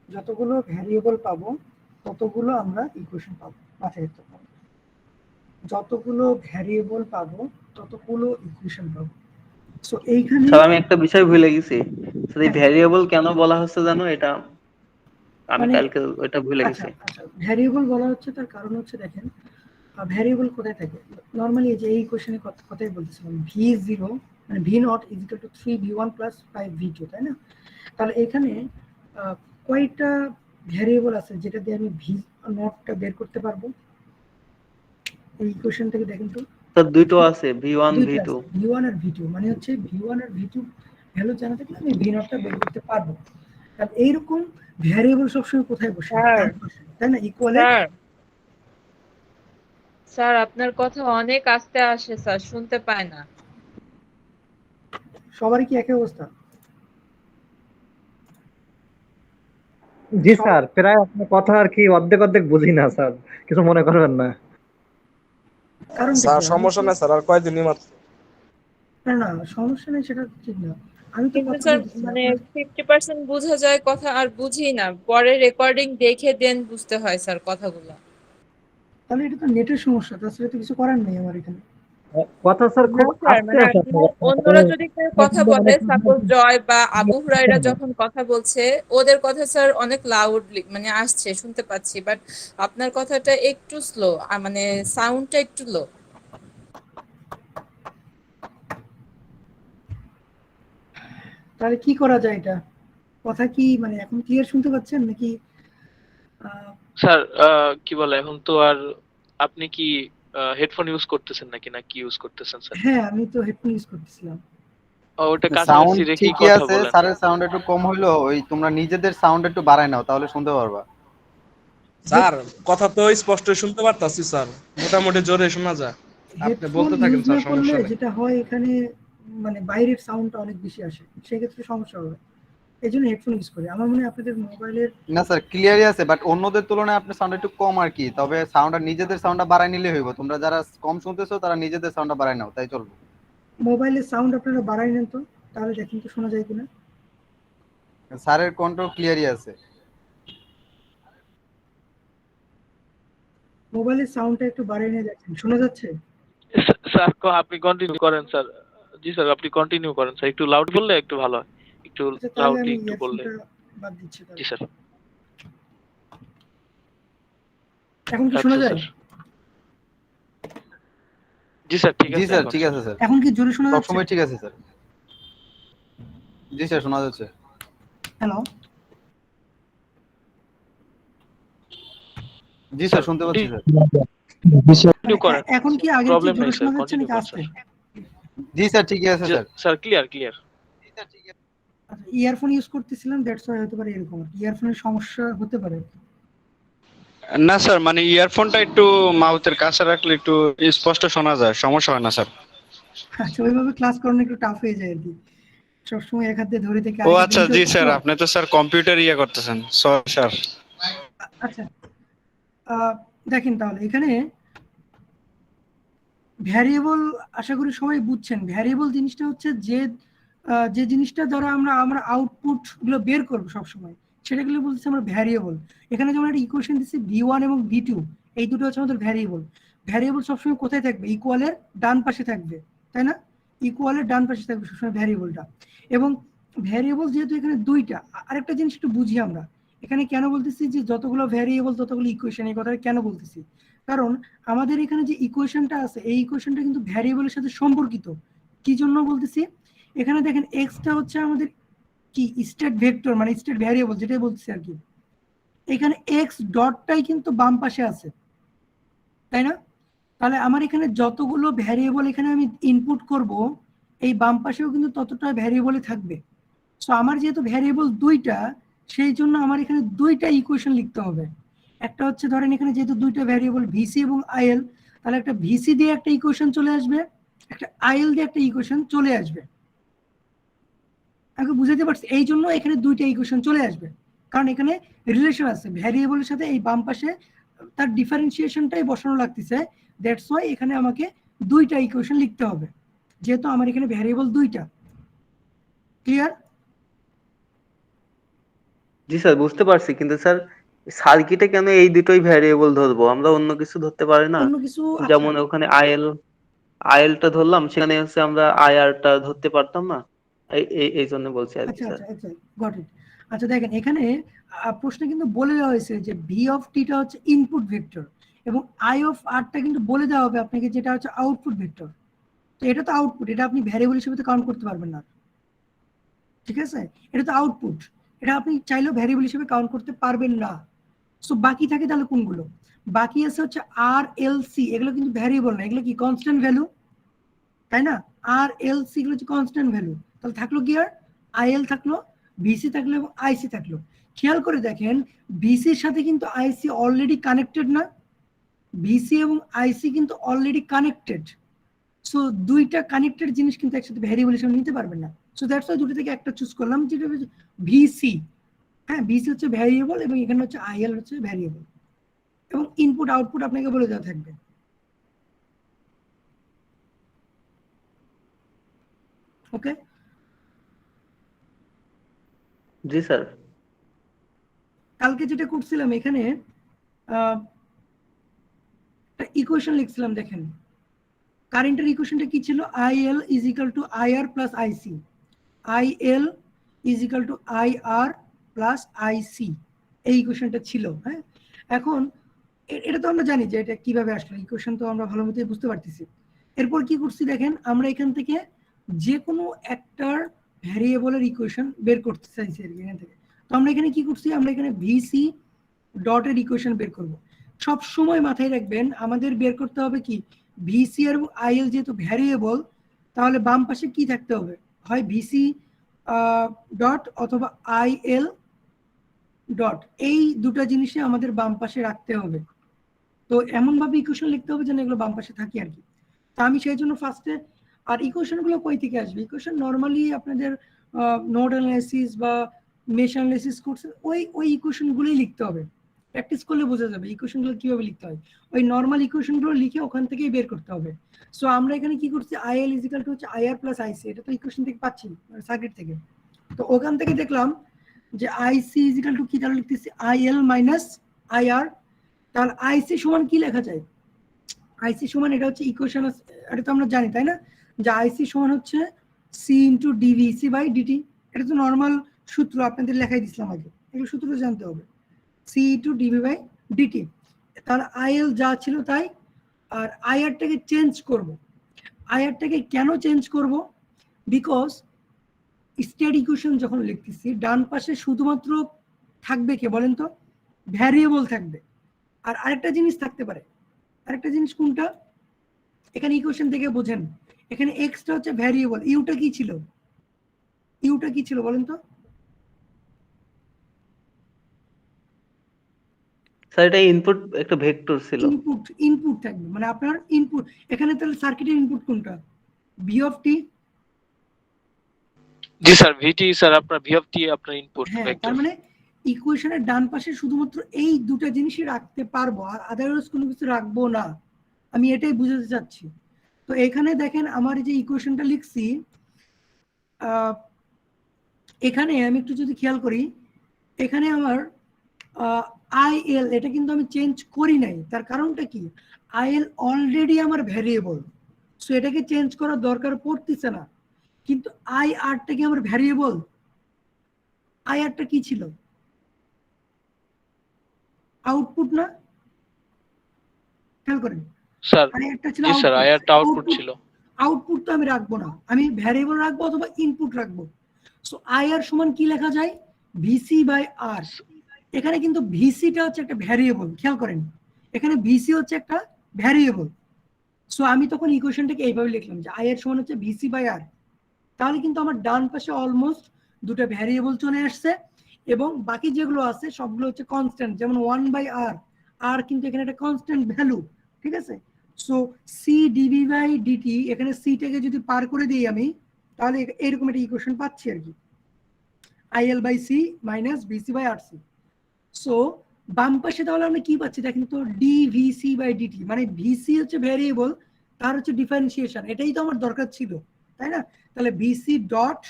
ততগুলো আমরা ইকুয়েশন পাবো, মাথায় রাখতে পাবো, যতগুলো ভ্যারিয়েবল পাবো ততগুলো ইকুয়েশন পাবো। সো এইখানে স্যার আমি একটা বিষয় ভুলে গেছি স্যার, এই হ্যাঁ, ভ্যারিয়েবল কেন বলা হচ্ছে জানো? এটা আমি মানে কালকে ওটা ভুলে আচ্ছা গেছি। আচ্ছা, ভ্যারিয়েবল বলা হচ্ছে তার কারণ হচ্ছে দেখেন ভ্যারিয়েবল কোথায় থাকে, নর্মালি যে এই কোশ্চেনে কথাই বলতেছিলাম, ভি জিরো মানে V naught is equal two 3v1 plus 5v2, তাই না? তাহলে এখানে কয়টা ভ্যারিয়েবল আছে যেটা দিয়ে আমি ভি নটটা বের করতে পারবো, এই কোশ্চেন থেকে দেখেন তো। স্যার দুটো আছে, V1 দুইটা V2। আছে, v1 আর v2, মানে হচ্ছে v1 আর v2 ভ্যালু জানা থাকলে আমি ভি নটটা বের করতে পারবো। কারণ এইরকম ভ্যারিয়েবল সবসময় কোথায় বসে, স্যার তাই না? ইকুয়ালে। স্যার আপনার কথা অনেক আস্তে আসে স্যার, শুনতে পায় না। সবারই কি একই অবস্থা? জি স্যার, প্রায় আপনার কথা আর কি অর্ধেক অর্ধেক বুঝি না স্যার, কিছু মনে করবেন না। কারণ স্যার সমস্যা নাই স্যার, আর কয়দিনই মাত্র। না না, সমস্যা নেই, সেটা ঠিক না। আমি তো কিন্তু কথা স্যার বলতেছি মানে 50% বোঝা যায় কথা, আর বুঝি না, পরে রেকর্ডিং দেখে দেন বুঝতে হয় স্যার কথাগুলো। তাহলে এটা তো নেটের সমস্যা, তাছাড়া তো কিছু করার নেই আমার এখানে। কথা স্যার না খুব স্যার, আস্তে মানে আসে আপনার অন্যরা যদি কেউ কথা বলে, সাপোজ জয় বা আবু হুরায়রা যখন কথা বলছে, ওদের কথা স্যার অনেক লাউডলি মানে আসছে, শুনতে পাচ্ছি, বাট আপনার কথাটা একটু স্লো, মানে সাউন্ডটা একটু লো। তাহলে কি করা যায় এটা, কথা কি মানে এখন ক্লিয়ার শুনতে পাচ্ছেন নাকি? স্যার কি বলে, এখন তো আর আপনি কি হেডফোন ইউজ করতেছেন নাকি, না কি ইউজ করতেছেন স্যার? হ্যাঁ, আমি তো হেডফোন ইউজ করতেছিলাম। ওটা সাউন্ড কাছাকাছি রেখেই ঠিকই কথা আছে, বলেন। স্যারের সাউন্ড একটু কম হইলো, ওই তোমরা নিজেদের সাউন্ড একটু বাড়ায় নাও তাহলে শুনতে পারবা। স্যার কথা তো স্পষ্ট শুনতে পারতাছি স্যার, মোটামুটি জোরে শোনা যায়। আপনি হেডফোন বলতে থাকেন ইউজ না স্যার, করলে সমস্যা নেই। যেটা হয় এখানে, মানে বাইরের সাউন্ডটা অনেক বেশি আসে, সেক্ষেত্রে সমস্যা হবে, এই জন্য হেডফোন ইউজ করি। আমার মনে হয় আপনাদের মোবাইলের না স্যার ক্লিয়ারই আছে, বাট অন্যদের তুলনায় আপনার সাউন্ড একটু কম আর কি। তবে সাউন্ডটা নিজেদের সাউন্ডটা বাড়ায় নিলে হইব, তোমরা যারা কম শুনতেছো তারা নিজেদের সাউন্ডটা বাড়ায় নাও, তাই চলবে। মোবাইলের সাউন্ড আপনারা বাড়াই নেন তো, তাহলে দেখেন তো শোনা যায় কিনা। স্যারের কন্ট্রোল ক্লিয়ারই আছে। মোবাইলের সাউন্ডটা একটু বাড়িয়ে নিয়ে যাচ্ছেন, শোনা যাচ্ছে? স্যার আপনি কন্টিনিউ করেন স্যার। জি স্যার, আপনি কন্টিনিউ করেন স্যার। একটু লাউড বললে একটু ভালো হয়, একটু আচ্ছা তাহলে লাউডলি আমি একটু বললে। ইয়ারফোনটা বাদ দিচ্ছি তাহলে। জি স্যার। এখন কি শোনা আচ্ছা যায়? স্যার। জি স্যার, ঠিক জি আছে স্যার, এখন। ঠিক আছে স্যার, এখন কি জোরে শোনা যাচ্ছে? সবসময় ঠিক আছে স্যার। জি স্যার, শোনা যাচ্ছে। হ্যালো, জি স্যার, শুনতে পাচ্ছি স্যার। কন্টিনিউ করেন, এখন কি আগের প্রবলেম চেয়ে নাই জোরে স্যার, শোনা যাচ্ছে কন্টিনিউ নাকি করেন আস্তে? স্যার। জি স্যার, ঠিকই আছে স্যার। Sir clear clear. আচ্ছা, ইয়ারফোন ইউজ করতেছিলাম, দ্যাটস ওয়াই হতে পারে এরকম। ইয়ারফোনের সমস্যা হতে পারে। না স্যার, মানে ইয়ারফোনটা একটু মাউথের কাছে রাখলে একটু স্পষ্ট শোনা যায়, সমস্যা হয় না স্যার? আচ্ছা, ওইভাবে ক্লাস করানো একটু টাফ হয়ে যায় আর কি, সবসময় এক হাত দিয়ে ধরে থেকে ও আরেক হাতে আচ্ছা, নিতে জি হচ্ছে স্যার, তো। আপনি তো স্যার কম্পিউটার ইয়ে করতেছেন, সরি স্যার। আচ্ছা, দেখেন তাহলে এখানে ভ্যারিয়েবল, আশা করি সবাই বুঝছেন। ভ্যারিয়েবল জিনিসটা হচ্ছে যে জিনিসটা দ্বারা আমরা আমরা আউটপুট গুলো বের করবো সবসময়, সেটাগুলো বলতেছি আমরা ভ্যারিয়েবল। এখানে যেমন একটা ইকুয়েশন দিচ্ছি v1 এবং v2, এই দুটো হচ্ছে আমাদের ভ্যারিয়েবল। ভ্যারিয়েবল সবসময় কোথায় থাকবে? ইকুয়ালের ডান পাশে থাকবে, তাই না? ইকুয়ালের ডান পাশে থাকবে সবসময় ভ্যারিয়েবলটা। এবং ভ্যারিয়েবল যেহেতু এখানে দুইটা, আরেকটা জিনিস একটু বুঝি আমরা এখানে কেন বলতেছি যে যতগুলো ভ্যারিয়েবল ততগুলো ইকুয়েশন, এই কথাটা কেন বলতেছি? কারণ আমাদের এখানে যে ইকুয়েশনটা আছে, এই ইকুয়েশনটা কিন্তু ভ্যারিয়েবলের সাথে সম্পর্কিত। কি জন্য বলতেছি? এখানে দেখেন এক্সটা হচ্ছে আমাদের কি স্টেট ভেক্টর, মানে স্টেট ভ্যারিয়েবল যেটাই বলতেছি আর কি। এখানে এক্স ডটটাই কিন্তু বাম পাশে আছে, তাই না? তাহলে আমার এখানে যতগুলো ভ্যারিয়েবল এখানে আমি ইনপুট করব, এই বাম পাশেও কিন্তু ততটা ভ্যারিয়েবলই থাকবে। সো আমার যেহেতু ভ্যারিয়েবল দুইটা, সেই জন্য আমার এখানে দুইটা ইকুয়েশন লিখতে হবে। একটা হচ্ছে ধরেন এখানে যেহেতু দুইটা ভ্যারিয়েবল ভিসি এবং আইএল, তাহলে একটা ভিসি দিয়ে একটা ইকুয়েশন চলে আসবে, একটা আইএল দিয়ে একটা ইকুয়েশন চলে আসবে। আমি বুঝাতে পারছি? এই জন্য এখানে দুইটা ইকুয়েশন চলে আসবে, কারণ এখানে রিলেশন আছে ভ্যারিয়েবলের সাথে। এই বাম পাশে তার ডিফারেন্সিয়েশনটাই বসানো লাগতেছে, দ্যাটস ওয়াই এখানে আমাকে দুইটা ইকুয়েশন লিখতে হবে, যেহেতু আমার এখানে ভ্যারিয়েবল দুইটা। ক্লিয়ার? জি স্যার, বুঝতে পারছি, কিন্তু স্যার সার্কিটে কেন এই দুটোই ভ্যারিয়েবল ধরবো? আমরা অন্য কিছু ধরতে পারি না? অন্য কিছু? যেমন ওখানে আইএলটা ধরলাম, সেখানে হচ্ছে আমরা আইআরটা ধরতে পারতাম না। এই জন্য বলছি আর কি আচ্ছা স্যার। আচ্ছা আচ্ছা, গট ইট। আচ্ছা দেখেন এখানে প্রশ্নে কিন্তু বলে দেওয়া হয়েছে যে ভি অফ টিটা হচ্ছে ইনপুট ভেক্টর, এবং আই অফ আরটা কিন্তু বলে দেওয়া হবে আপনাকে যেটা হচ্ছে আউটপুট ভেক্টর। তো এটা তো আউটপুট, এটা আপনি ভ্যারিয়েবল হিসেবে তো কাউন্ট করতে পারবেন না, ঠিক আছে? এটা তো আউটপুট, এটা আপনি চাইলেও ভ্যারিয়েবল হিসেবে কাউন্ট করতে পারবেন না। সো বাকি থাকে তাহলে কোনগুলো? বাকি আছে হচ্ছে আর এল সি, এগুলো কিন্তু ভ্যারিয়েবল না, এগুলো কি কনস্ট্যান্ট ভ্যালু, তাই না? আর এল সি গুলো হচ্ছে কনস্ট্যান্ট ভ্যালু। তাহলে থাকলো কি আর? আইএল থাকলো, ভিসি থাকলো এবং আইসি থাকলো। খেয়াল করে দেখেন ভিসির সাথে কিন্তু আইসি অলরেডি কানেক্টেড না? ভিসি এবং আইসি কিন্তু অলরেডি কানেক্টেড। সো দুইটা কানেক্টেড জিনিস কিন্তু একসাথে ভ্যারিয়েবল হিসেবে নিতে পারবেন না। সো দ্যাটস ওয়াই দুটো থেকে একটা চুজ করলাম, যেটা হচ্ছে ভিসি। হ্যাঁ, ভিসি হচ্ছে ভ্যারিয়েবল এবং এখানে হচ্ছে আইএল হচ্ছে ভ্যারিয়েবল, এবং ইনপুট আউটপুট আপনাকে বলে দেওয়া থাকবে। ওকে? জি স্যার। কালকে যেটা করছিলাম এখানে একটা ইকুয়েশন লিখছিলাম, দেখেন কারেন্টের ইকুয়েশনটা কি ছিল? IL is equal to IR plus IC, IL is equal to IR plus IC, এই ইকুয়েশনটা ছিল। হ্যাঁ, এখন এটা তো আমরা জানি যে এটা কিভাবে আসলো, ইকুয়েশন তো আমরা ভালো মতোই বুঝতে পারতেছি। এরপর কি করছি দেখেন, আমরা এখান থেকে যে কোনো একটার ভ্যারিয়েবলের ইকুয়েশন বের করতে চাইছি আর কি এখান থেকে। তো আমরা এখানে কি করছি, আমরা এখানে ভিসি ডটের ইকুয়েশন বের করব। সব সময় মাথায় রাখবেন আমাদের বের করতে হবে কি, ভিসি আর আইএল যেহেতু ভ্যারিয়েবল, তাহলে বাম পাশে কি থাকতে হবে? হয় ভিসি ডট অথবা আইএল ডট, এই দুটো জিনিসই আমাদের বাম পাশে রাখতে হবে। তো এমন ভাবে ইকুয়েশন লিখতে হবে যেন এগুলো বাম পাশে থাকে আর কি। তা আমি সেই জন্য ফার্স্টে, আর ইকুয়েশন গুলো কই থেকে আসবে? ইকুয়েশন নর্মালি আপনাদের নোড অ্যানালাইসিস বা মেশ অ্যানালাইসিস করছে, ওই ইকুয়েশন গুলোই লিখতে হবে। প্র্যাকটিস করলে বোঝা যাবে ইকুয়েশন গুলো কিভাবে লিখতে হয়। ওই নর্মাল ইকুয়েশন গুলো লিখে ওখান থেকেই বের করতে হবে। সো আমরা এখানে কি করছি, আইএল ইজ ইকাল টু হচ্ছে আইআর প্লাস আইসি, এটা তো ইকুয়েশন থেকে পাচ্ছি সার্কিট থেকে। তো ওখান থেকে দেখলাম যে আইসি ইজ ইকাল টু কি, তাহলে লিখতেছি আইএল মাইনাস আইআর, তাহলে আইসি সমান কি লেখা যায়? আইসি সমান এটা হচ্ছে ইকুয়েশন, এটা তো আমরা জানি তাই না, যে আইসি সমান হচ্ছে C into DVC by DT. এটা তো নর্মাল সূত্র, আপনাদের লেখাই দিছিলাম আগে, এগুলো সূত্র জানতে হবে, C into DV by DT. তাহলে আইএল যা ছিল তাই, আর আইআরটাকে চেঞ্জ করব। আইআরটাকে কেন চেঞ্জ করব? বিকজ স্টেট ইকুয়েশন যখন লিখতেছি ডান পাশে শুধুমাত্র থাকবে কে বলেন তো? ভ্যারিয়েবল থাকবে। আর আরেকটা জিনিস থাকতে পারে, আরেকটা জিনিস কোনটা? এখানে ইকুয়েশন থেকে বোঝেন, এখানে এক্সটা হচ্ছে ভ্যারিয়েবল, ইউটা কি ছিল? ইউটা কি ছিল বলেন তো? স্যার এটা ইনপুট একটা ভেক্টর ছিল। ইনপুট, ইনপুট থাকবে মানে আপনার ইনপুট। এখানে তাহলে সার্কিটের ইনপুট কোনটা? V of T. জি স্যার, ভিটি স্যার আপনার ভি অফ টি আপনার ইনপুট হ্যাঁ, ভেক্টর। তার মানে ইকুয়েশনের ডান পাশে শুধুমাত্র এই দুটো জিনিসই রাখতে পারবো, আর আদারওয়াইজ কোনো কিছু রাখবো না, আমি এটাই বুঝাতে চাচ্ছি। তো এখানে দেখেন আমার যে ইকুয়েশনটা লিখছি, এখানে আমি একটু যদি খেয়াল করি, এখানে আমার আইএল এটা কিন্তু আমি চেঞ্জ করি নাই। তার কারণটা কি? আইএল অলরেডি আমার ভ্যারিয়েবল, সো এটাকে চেঞ্জ করার দরকার পড়তেছে না। কিন্তু আই আরটা কি আমার ভ্যারিয়েবল? আই আরটা কি ছিল? আউটপুট না? খেয়াল করেন, স্যার আই আরটা ছিল জি স্যার, আউটপুট। আইআরটা আউটপুট ছিল। আউটপুট তো আমি রাখবো না, আমি ভ্যারিয়েবল রাখবো অথবা ইনপুট রাখবো। সো আই আর সমান কি লেখা যায়? ভিসি বাই আর। এখানে কিন্তু ভিসিটা হচ্ছে একটা ভ্যারিয়েবল, খেয়াল করেন এখানে ভিসি হচ্ছে একটা ভ্যারিয়েবল। সো আমি তখন ইকুয়েশনটাকে এইভাবে লিখলাম যে আই এর সমান হচ্ছে ভিসি বাই আর। তাহলে কিন্তু আমার ডান পাশে অলমোস্ট দুটো ভ্যারিয়েবল চলে আসছে, এবং বাকি যেগুলো আছে সবগুলো হচ্ছে কনস্ট্যান্ট, যেমন 1/r, আর কিন্তু এখানে একটা কনস্ট্যান্ট ভ্যালু, ঠিক আছে। So C DV by DT, এখানে সিটাকে যদি পার করে দিই আমি, তাহলে এরকম একটা ইকুয়েশন পাচ্ছি আর কি, IL by C minus VC by R C. So বাম পাশে তাহলে আমরা কি পাচ্ছি দেখেন তো? ডিভিসি বাই ডিটি, মানে ভিসি হচ্ছে ভ্যারিয়েবল, তার হচ্ছে ডিফারেন্সিয়েশন, এটাই তো আমার দরকার ছিল তাই না? তাহলে VC dot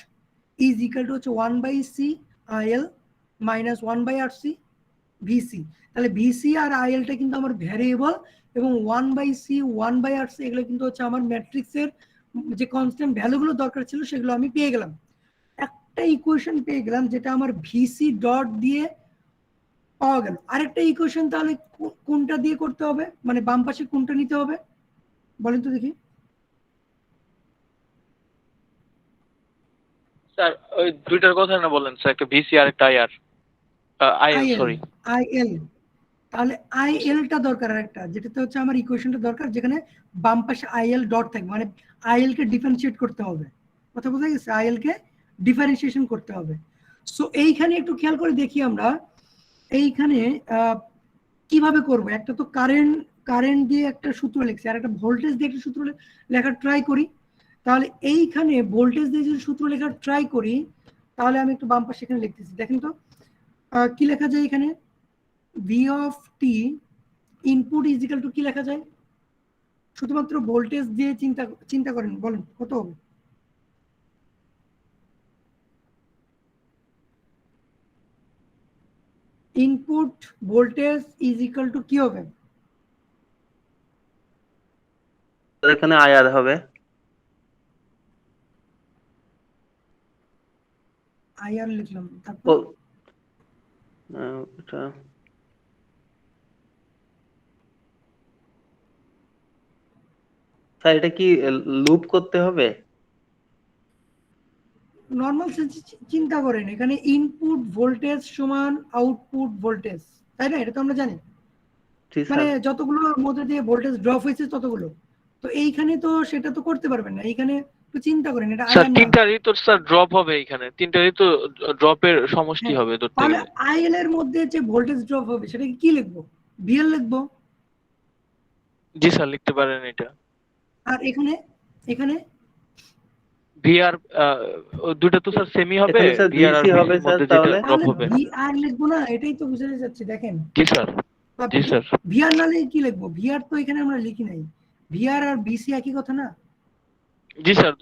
is equal to হচ্ছে 1/c IL minus 1/rc VC. তাহলে ভিসি আর আইএলটা কিন্তু আমার ভ্যারিয়েবল, এবং 1/c 1/rc এগুলো কিন্তু হচ্ছে আমার ম্যাট্রিক্সের যে কনস্ট্যান্ট ভ্যালুগুলো দরকার ছিল সেগুলো আমি পেয়ে গেলাম। একটা ইকুয়েশন পেয়ে গেলাম যেটা আমার ভিসি ডট দিয়ে পাওয়া গেল। আরেকটা ইকুয়েশন তাহলে কোনটা দিয়ে করতে হবে, মানে বাম পাশে কোনটা নিতে হবে বলেন তো দেখি? স্যার ওই দুইটার কথা না বলেন স্যার, একটা ভিসি আর একটা আইআর, আইএল সরি আইএল। তাহলে আইএলটা দরকার আরেকটা, যেটাতে হচ্ছে আমার ইকুয়েশনটা দরকার, যেখানে বাম পাশে আইএল ডট থাকবে, মানে আইএল কে ডিফারেন্সিয়েট করতে হবে। কথা বোঝা গেছে? আইএল কে ডিফারেন্সিয়েশন করতে হবে। সো এইখানে একটু খেয়াল করে দেখি আমরা এইখানে কিভাবে করব। একটা তো কারেন্ট দিয়ে একটা সূত্র লিখছি, আর একটা ভোল্টেজ দিয়ে একটা সূত্র লেখার ট্রাই করি। তাহলে এইখানে ভোল্টেজ দিয়ে যদি সূত্র লেখার ট্রাই করি, তাহলে আমি একটু বাম পাশে এখানে লিখতেছি, দেখেন তো কি লেখা যায় এখানে? V of T input is equal two কি লেখা যায়? শুধুমাত্র ভোল্টেজ দিয়ে চিন্তা করেন, বলেন কত হবে? Input voltage is equal two কি হবে? এখানে আইআর হবে। আইআর লিখলাম, তারপর এটা স্যার এটা কি লুপ করতে হবে? নর্মাল চিন্তা করেন, এখানে ইনপুট ভোল্টেজ সমান আউটপুট ভোল্টেজ, তাই না? এটা তো আমরা জানি, মানে যতগুলো মধ্যে দিয়ে ভোল্টেজ ড্রপ হয়েছে ততগুলো। তো এইখানে তো সেটা তো করতে পারবেন না, এইখানে একটু চিন্তা করেন, এটা স্যার তিনটারই তো স্যার ড্রপ হবে, এখানে তিনটারই তো ড্রপের সমষ্টি হবে ধরতে তাহলে গেলে। আইএল এর মধ্যে যে ভোল্টেজ ড্রপ হবে সেটাকে কি লিখবো? ভিএল লিখবো। জি স্যার লিখতে পারেন এটা। আর এখানে ভিআর দুটো তো স্যার সেমি হবে, ভিআর আর ভিসির মধ্যে যেটা ড্রপ হবে ভিআর লিখবো না, এটাই তো বুঝাতে যাচ্ছি। দেখেন জি স্যার, জি স্যার ভিআর না লিখে কি লিখবো? ভিআর তো এখানে আমরা লিখি নাই, ভিআর আর ভিসি একই কথা না? জি স্যার,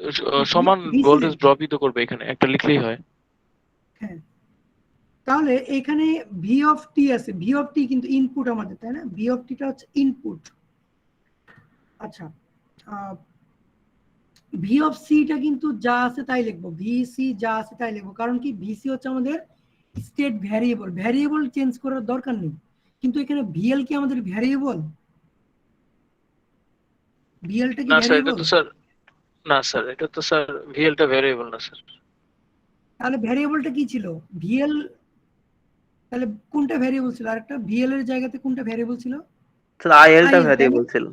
সমান ভোল্টেজ ড্রপই তো করবে, এখানে একটা লিখলেই হয়। হ্যাঁ, তাহলে এখানে ভি অফ টি আছে, ভি অফ টি কিন্তু ইনপুট আমাদের, তাই না? ভি অফ টিটা হচ্ছে ইনপুট। আচ্ছা, ভি অফ সিটা কিন্তু যা আছে তাই লিখবো, ভি সি যা আছে তাই লিখবো, কারণ কি ভিসি হচ্ছে আমাদের স্টেট ভ্যারিয়েবল, ভ্যারিয়েবল চেঞ্জ করার দরকার নেই। কিন্তু এখানে ভিএল কি আমাদের ভ্যারিয়েবল? ভিএলটা কি না স্যার, এটা ভ্যারিয়েবল? তো স্যার, না স্যার, এটা তো স্যার ভিএলটা ভ্যারিয়েবল না স্যার। তাহলে ভ্যারিয়েবলটা কি ছিল? ভিএল, তাহলে কোনটা ভ্যারিয়েবল ছিল? আরেকটা ভিএল এর জায়গাতে কোনটা ভ্যারিয়েবল ছিল? স্যার আইএলটা IL, তাই না? ভ্যারিয়েবল ছিল।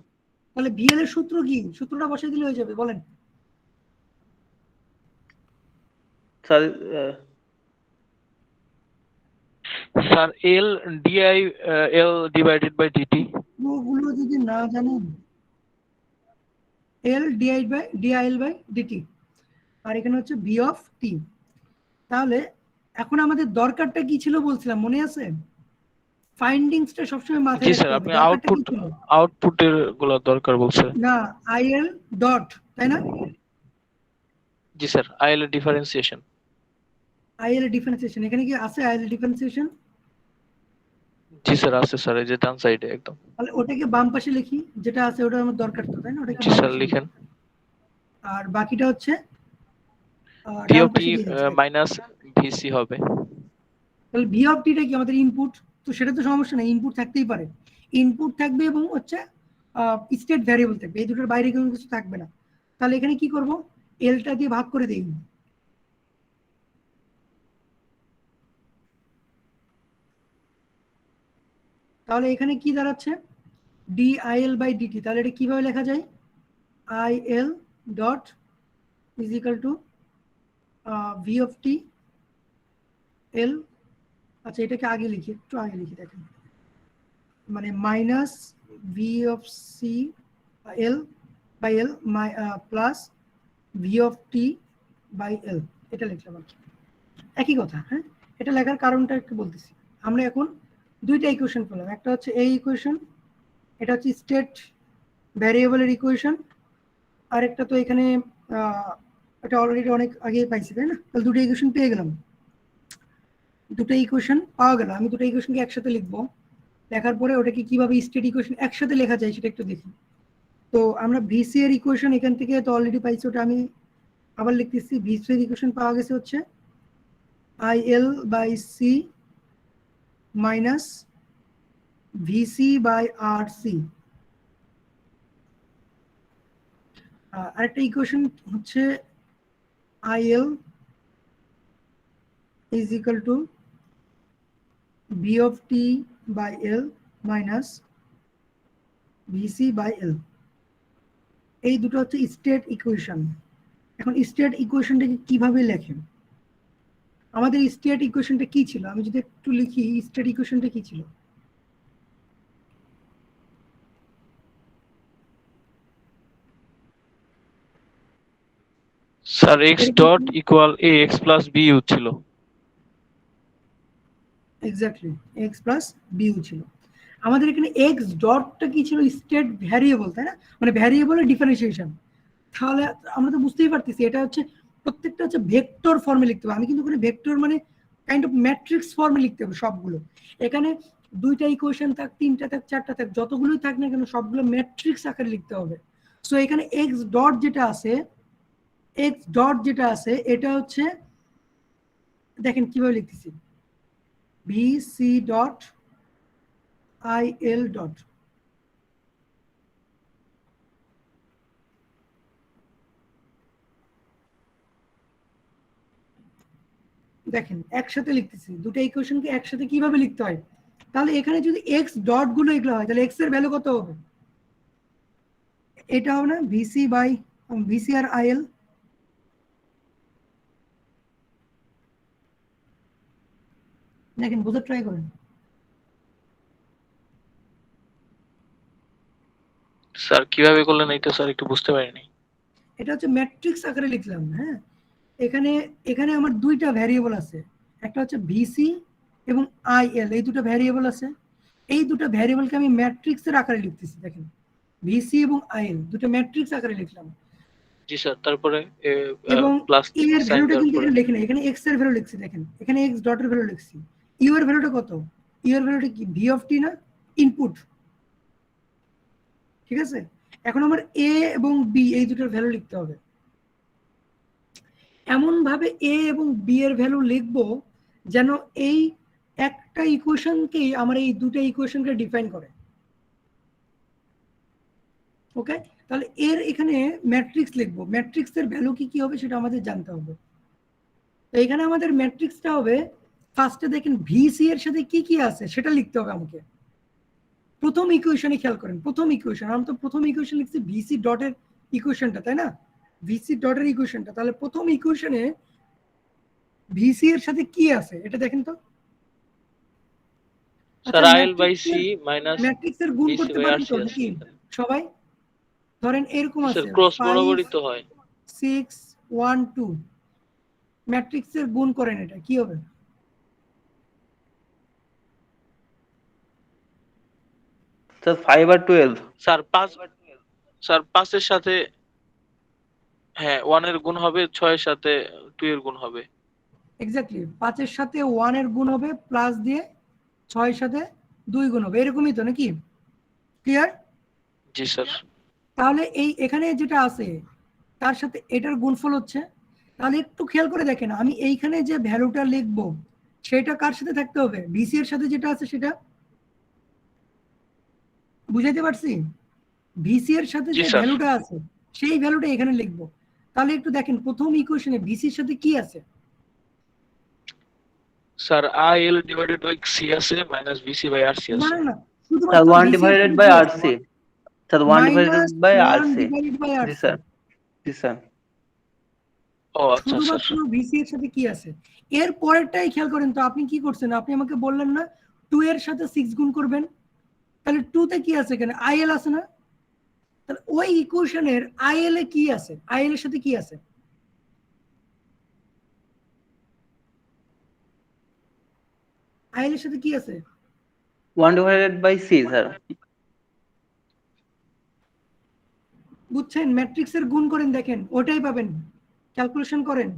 তাহলে ভিএল এর সূত্র কি? সূত্রটা বসাই দিলে হয়ে যাবে, বলেন। Sir sir L DI, L divided by DT. ওগুলো যদি না জানেন, এল ডিআইএল বাই ডিটি, আর এখানে হচ্ছে ভি অফ টি। তাহলে এখন আমাদের দরকারটা কি ছিল বলছিলাম, মনে আছে? ফাইন্ডিংসটা সবসময় মাথায় জি রাখতে স্যার, হবে। আপনি দরকারটা কি ছিল? আউটপুটের গুলো দরকার বলছেন। না, আইএল ডট, তাই না? জি স্যার, আইএল এর ডিফারেন্সিয়েশন। আইএল ডিফারেন্সিয়েশন, এখানে কি আছে আইএল ডিফারেন্সিয়েশন? জি স্যার আছে স্যার, এই যে ডান সাইডে একদম। তাহলে ওটাকে বাম পাশে লিখি, যেটা আছে ওটা আমার দরকার তো, তাই না? ওটাকে জি বাম স্যার পাশে লিখেন। লিখি। আর বাকিটা হচ্ছে ভি ডান অফ টি পাশে দিয়ে দিচ্ছি। মাইনাস ভিসি হবে। তাহলে ভি অফ টিটা কি আমাদের ইনপুট? তো সেটা তো সমস্যা নেই, ইনপুট থাকতেই পারে। ইনপুট থাকবে এবং হচ্ছে স্টেট ভ্যারিয়েবল থাকবে, এই দুটোর বাইরে কোনো কিছু থাকবে না। তাহলে এখানে কি করব? এলটা দিয়ে ভাগ করে দিই। তাহলে এখানে কি দাঁড়াচ্ছে? DIL by DT. তাহলে এটা কিভাবে লেখা যায়? IL dot is equal to V of T L. আচ্ছা, এটাকে আগে লিখি, একটু আগে লিখি, দেখেন, মানে minus V of C L by L plus V of T by L, এটা লিখলাম আর কি, একই কথা। হ্যাঁ, এটা লেখার কারণটা একটু বলতেছি। আমরা এখন দুইটা ইকুয়েশন পেলাম, একটা হচ্ছে এই ইকুয়েশন, এটা হচ্ছে স্টেট ভ্যারিয়েবলের ইকুয়েশন, আর একটা তো এখানে এটা অলরেডি অনেক আগেই পাইছি, তাই না? তাহলে দুটো ইকুয়েশন পেয়ে গেলাম, দুটো ইকুয়েশন পাওয়া গেল। আমি দুটো ইকুয়েশনকে একসাথে লিখবো, লেখার পরে ওটাকে কিভাবে স্টেট ইকুয়েশন একসাথে লেখা যায় সেটা একটু দেখি। তো আমরা ভিসি এর ইকুয়েশন এখান থেকে তো অলরেডি পাইছি, ওটা আমি আবার লিখতেছি। ভিসি এর ইকুয়েশন পাওয়া গেছে হচ্ছে IL by C minus VC by R C. আরেকটা ইকুয়েশন হচ্ছে IL is equal to V of T by L minus VC by L. এই দুটো হচ্ছে স্টেট ইকুয়েশন। এখন স্টেট ইকুয়েশনটাকে কিভাবে লেখেন? আমাদের স্টেট ইকুয়েশনটা কি ছিল? আমি যদি একটু লিখি, স্টেট ইকুয়েশনটা কি ছিল? Sir X dot equal A X plus B U ছিল। Exactly, X plus B U ছিল। আমাদের এখানে এক্স ডটটা কি ছিল? স্টেট ভ্যারিয়েবল, তাই না? মানে ভ্যারিয়েবলের ডিফারেন্সিয়েশন। তাহলে আমরা তো বুঝতেই পারতেছি এটা হচ্ছে প্রত্যেকটা হচ্ছে ভেক্টর ফর্মে লিখতে হবে। আমি কিন্তু ওখানে ভেক্টর মানে কাইন্ড অফ ম্যাট্রিক্স ফর্মে লিখতে হবে সবগুলো। এখানে দুইটা ইকুয়েশন থাক, তিনটা থাক, চারটা থাক, যতগুলোই থাক না কেন সবগুলো ম্যাট্রিক্স আকারে লিখতে হবে। সো এখানে এক্স ডট যেটা আছে, এক্স ডট যেটা আছে এটা হচ্ছে, দেখেন কিভাবে লিখতেছি, V C dot I L dot. দেখেন একসাথে লিখতেছি, দুটো ইকুয়েশনকে একসাথে কিভাবে লিখতে হয়। তাহলে এখানে যদি এক্স ডট গুলো এগুলো হয় তাহলে এক্স এর ভ্যালু কত হবে? এটা হবে না ভিসি বাই ভিসি আর আইএল। দেখেন বোঝার ট্রাই করেন। স্যার কিভাবে করলেন এটা স্যার একটু বুঝতে পারিনি। এটা হচ্ছে ম্যাট্রিক্স আকারে লিখলাম। হ্যাঁ, এখানে এখানে আমার দুইটা ভ্যারিয়েবল আছে, একটা হচ্ছে ভিসি এবং আইএল, এই দুটো ভ্যারিয়েবল আছে। এই দুটো ভ্যারিয়েবলকে আমি ম্যাট্রিক্সের আকারে লিখতেছি। দেখেন ভিসি এবং আইএল দুটো ম্যাট্রিক্স আকারে লিখলাম। জি স্যার, তারপরে এবং প্লাস এর সাইন ভ্যালুটা দেওয়ার কিন্তু পরে এখানে লিখি না, এখানে এক্স এর ভ্যালু লিখছি। দেখেন এখানে এক্স ডটের ভ্যালু লিখছি, ইউ এর ভ্যালুটা কত? ইউ এর ভ্যালুটা কি ভি অফ টি না, ইনপুট, ঠিক আছে? এখন আমার এ এবং বি এই দুটোর ভ্যালু লিখতে হবে। এমন ভাবে এ এবং বি এর ভ্যালু লিখবো যেন এই একটা ইকুয়েশনকেই আমার এই দুটো ইকুয়েশনকে ডিফাইন করে। ওকে, তাহলে এর এখানে ম্যাট্রিক্স লিখবো, ম্যাট্রিক্সের ভ্যালু কি কি হবে সেটা আমাদের জানতে হবে। তো এখানে আমাদের ম্যাট্রিক্সটা হবে, ফার্স্টে দেখেন ভিসি এর সাথে কি কি আছে সেটা লিখতে হবে আমাকে। প্রথম ইকুয়েশনে খেয়াল করেন, প্রথম ইকুয়েশন, আমরা তো প্রথম ইকুয়েশন লিখছি ভিসি ডটের ইকুয়েশনটা, তাই না? ভিসি ডটের ইকুয়েশনটা, তাহলে প্রথম ইকুয়েশনে ভিসি এর সাথে কি আছে এটা দেখেন তো। Sir IL by C minus ম্যাট্রিক্সের গুণ ভিসি করতে বাই পারেন আরসি তো আছে নাকি সবাই? ধরেন এরকম স্যার, আছে ক্রস 5 বরাবরই তো হয়। 6 1 2, ম্যাট্রিক্সের গুণ করেন, এটা কি হবে? স্যার 5 আর 12। স্যার 5 এর সাথে হ্যাঁ 1 এর গুণ হবে, 6 এর সাথে 2 এর গুণ হবে। এক্স্যাক্টলি, 5 এর সাথে 1 এর গুণ হবে প্লাস দিয়ে 6 এর সাথে 2 গুণ হবে, এরকমই তো নাকি? ক্লিয়ার? জি স্যার। তাহলে এই এখানে যেটা আছে তার সাথে এটার গুণফল হচ্ছে, তাহলে একটু খেয়াল করে দেখেন আমি এইখানে যে ভ্যালুটা লিখবো সেটা কার সাথে থাকতে হবে? ভিসি এর সাথে যেটা আছে সেটা, বুঝাইতে পারছি? ভিসি এর সাথে জি যে স্যার। ভ্যালুটা আছে সেই ভ্যালুটা এখানে লিখবো। তাহলে একটু দেখেন প্রথম ইকুয়েশনে ভিসির সাথে কি আছে? Sir IL divided by C আছে মাইনাস ভিসি বাই আরসি না আছে। না না, স্যার শুধুমাত্র 1 ভিসি এর ডিভাইডেড সাথে বাই কি আছে? RC. Sir 1 divided minus by 1 RC. Divided by জি আরসি, স্যার, জি স্যার। ও আচ্ছা স্যার। শুধুমাত্র ভিসি এর সাথে কি আছে। এর পরেরটাই খেয়াল করেন তো, আপনি কি করছেন? আপনি আমাকে বললেন না 2 এর সাথে 6 গুণ করবেন, তাহলে 2 তে কি আছে? এখানে আইএল আছে না? তাহলে ওই ইকুয়েশনের আইএল এ কি আছে? আইএল এর সাথে কি আছে? আইএল এর সাথে কি আছে? 1 ডিভাইডেড বাই সি স্যার। বুঝছেন? ম্যাট্রিক্সের গুণ করেন, দেখেন ওটাই পাবেন, ক্যালকুলেশন করেন,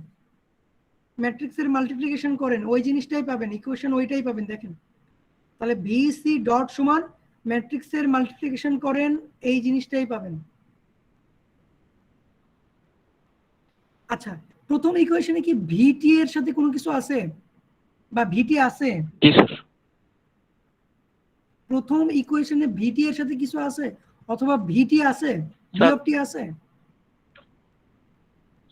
ম্যাট্রিক্সের মাল্টিপ্লিকেশন করেন, ওই জিনিসটাই পাবেন, ইকুয়েশন ওইটাই পাবেন। দেখেন তাহলে ভিসি ডট সমান ম্যাট্রিক্সের মাল্টিপ্লিকেশন করেন, এই জিনিসটাই পাবেন। আচ্ছা, প্রথম ইকুয়েশনে কি ভিটি এর সাথে কোনো কিছু আছে বা ভিটি আছে? জি স্যার। প্রথম ইকুয়েশনে ভিটি এর সাথে কিছু আছে অথবা ভিটি আছে, ভি স্যার অফ টি আছে?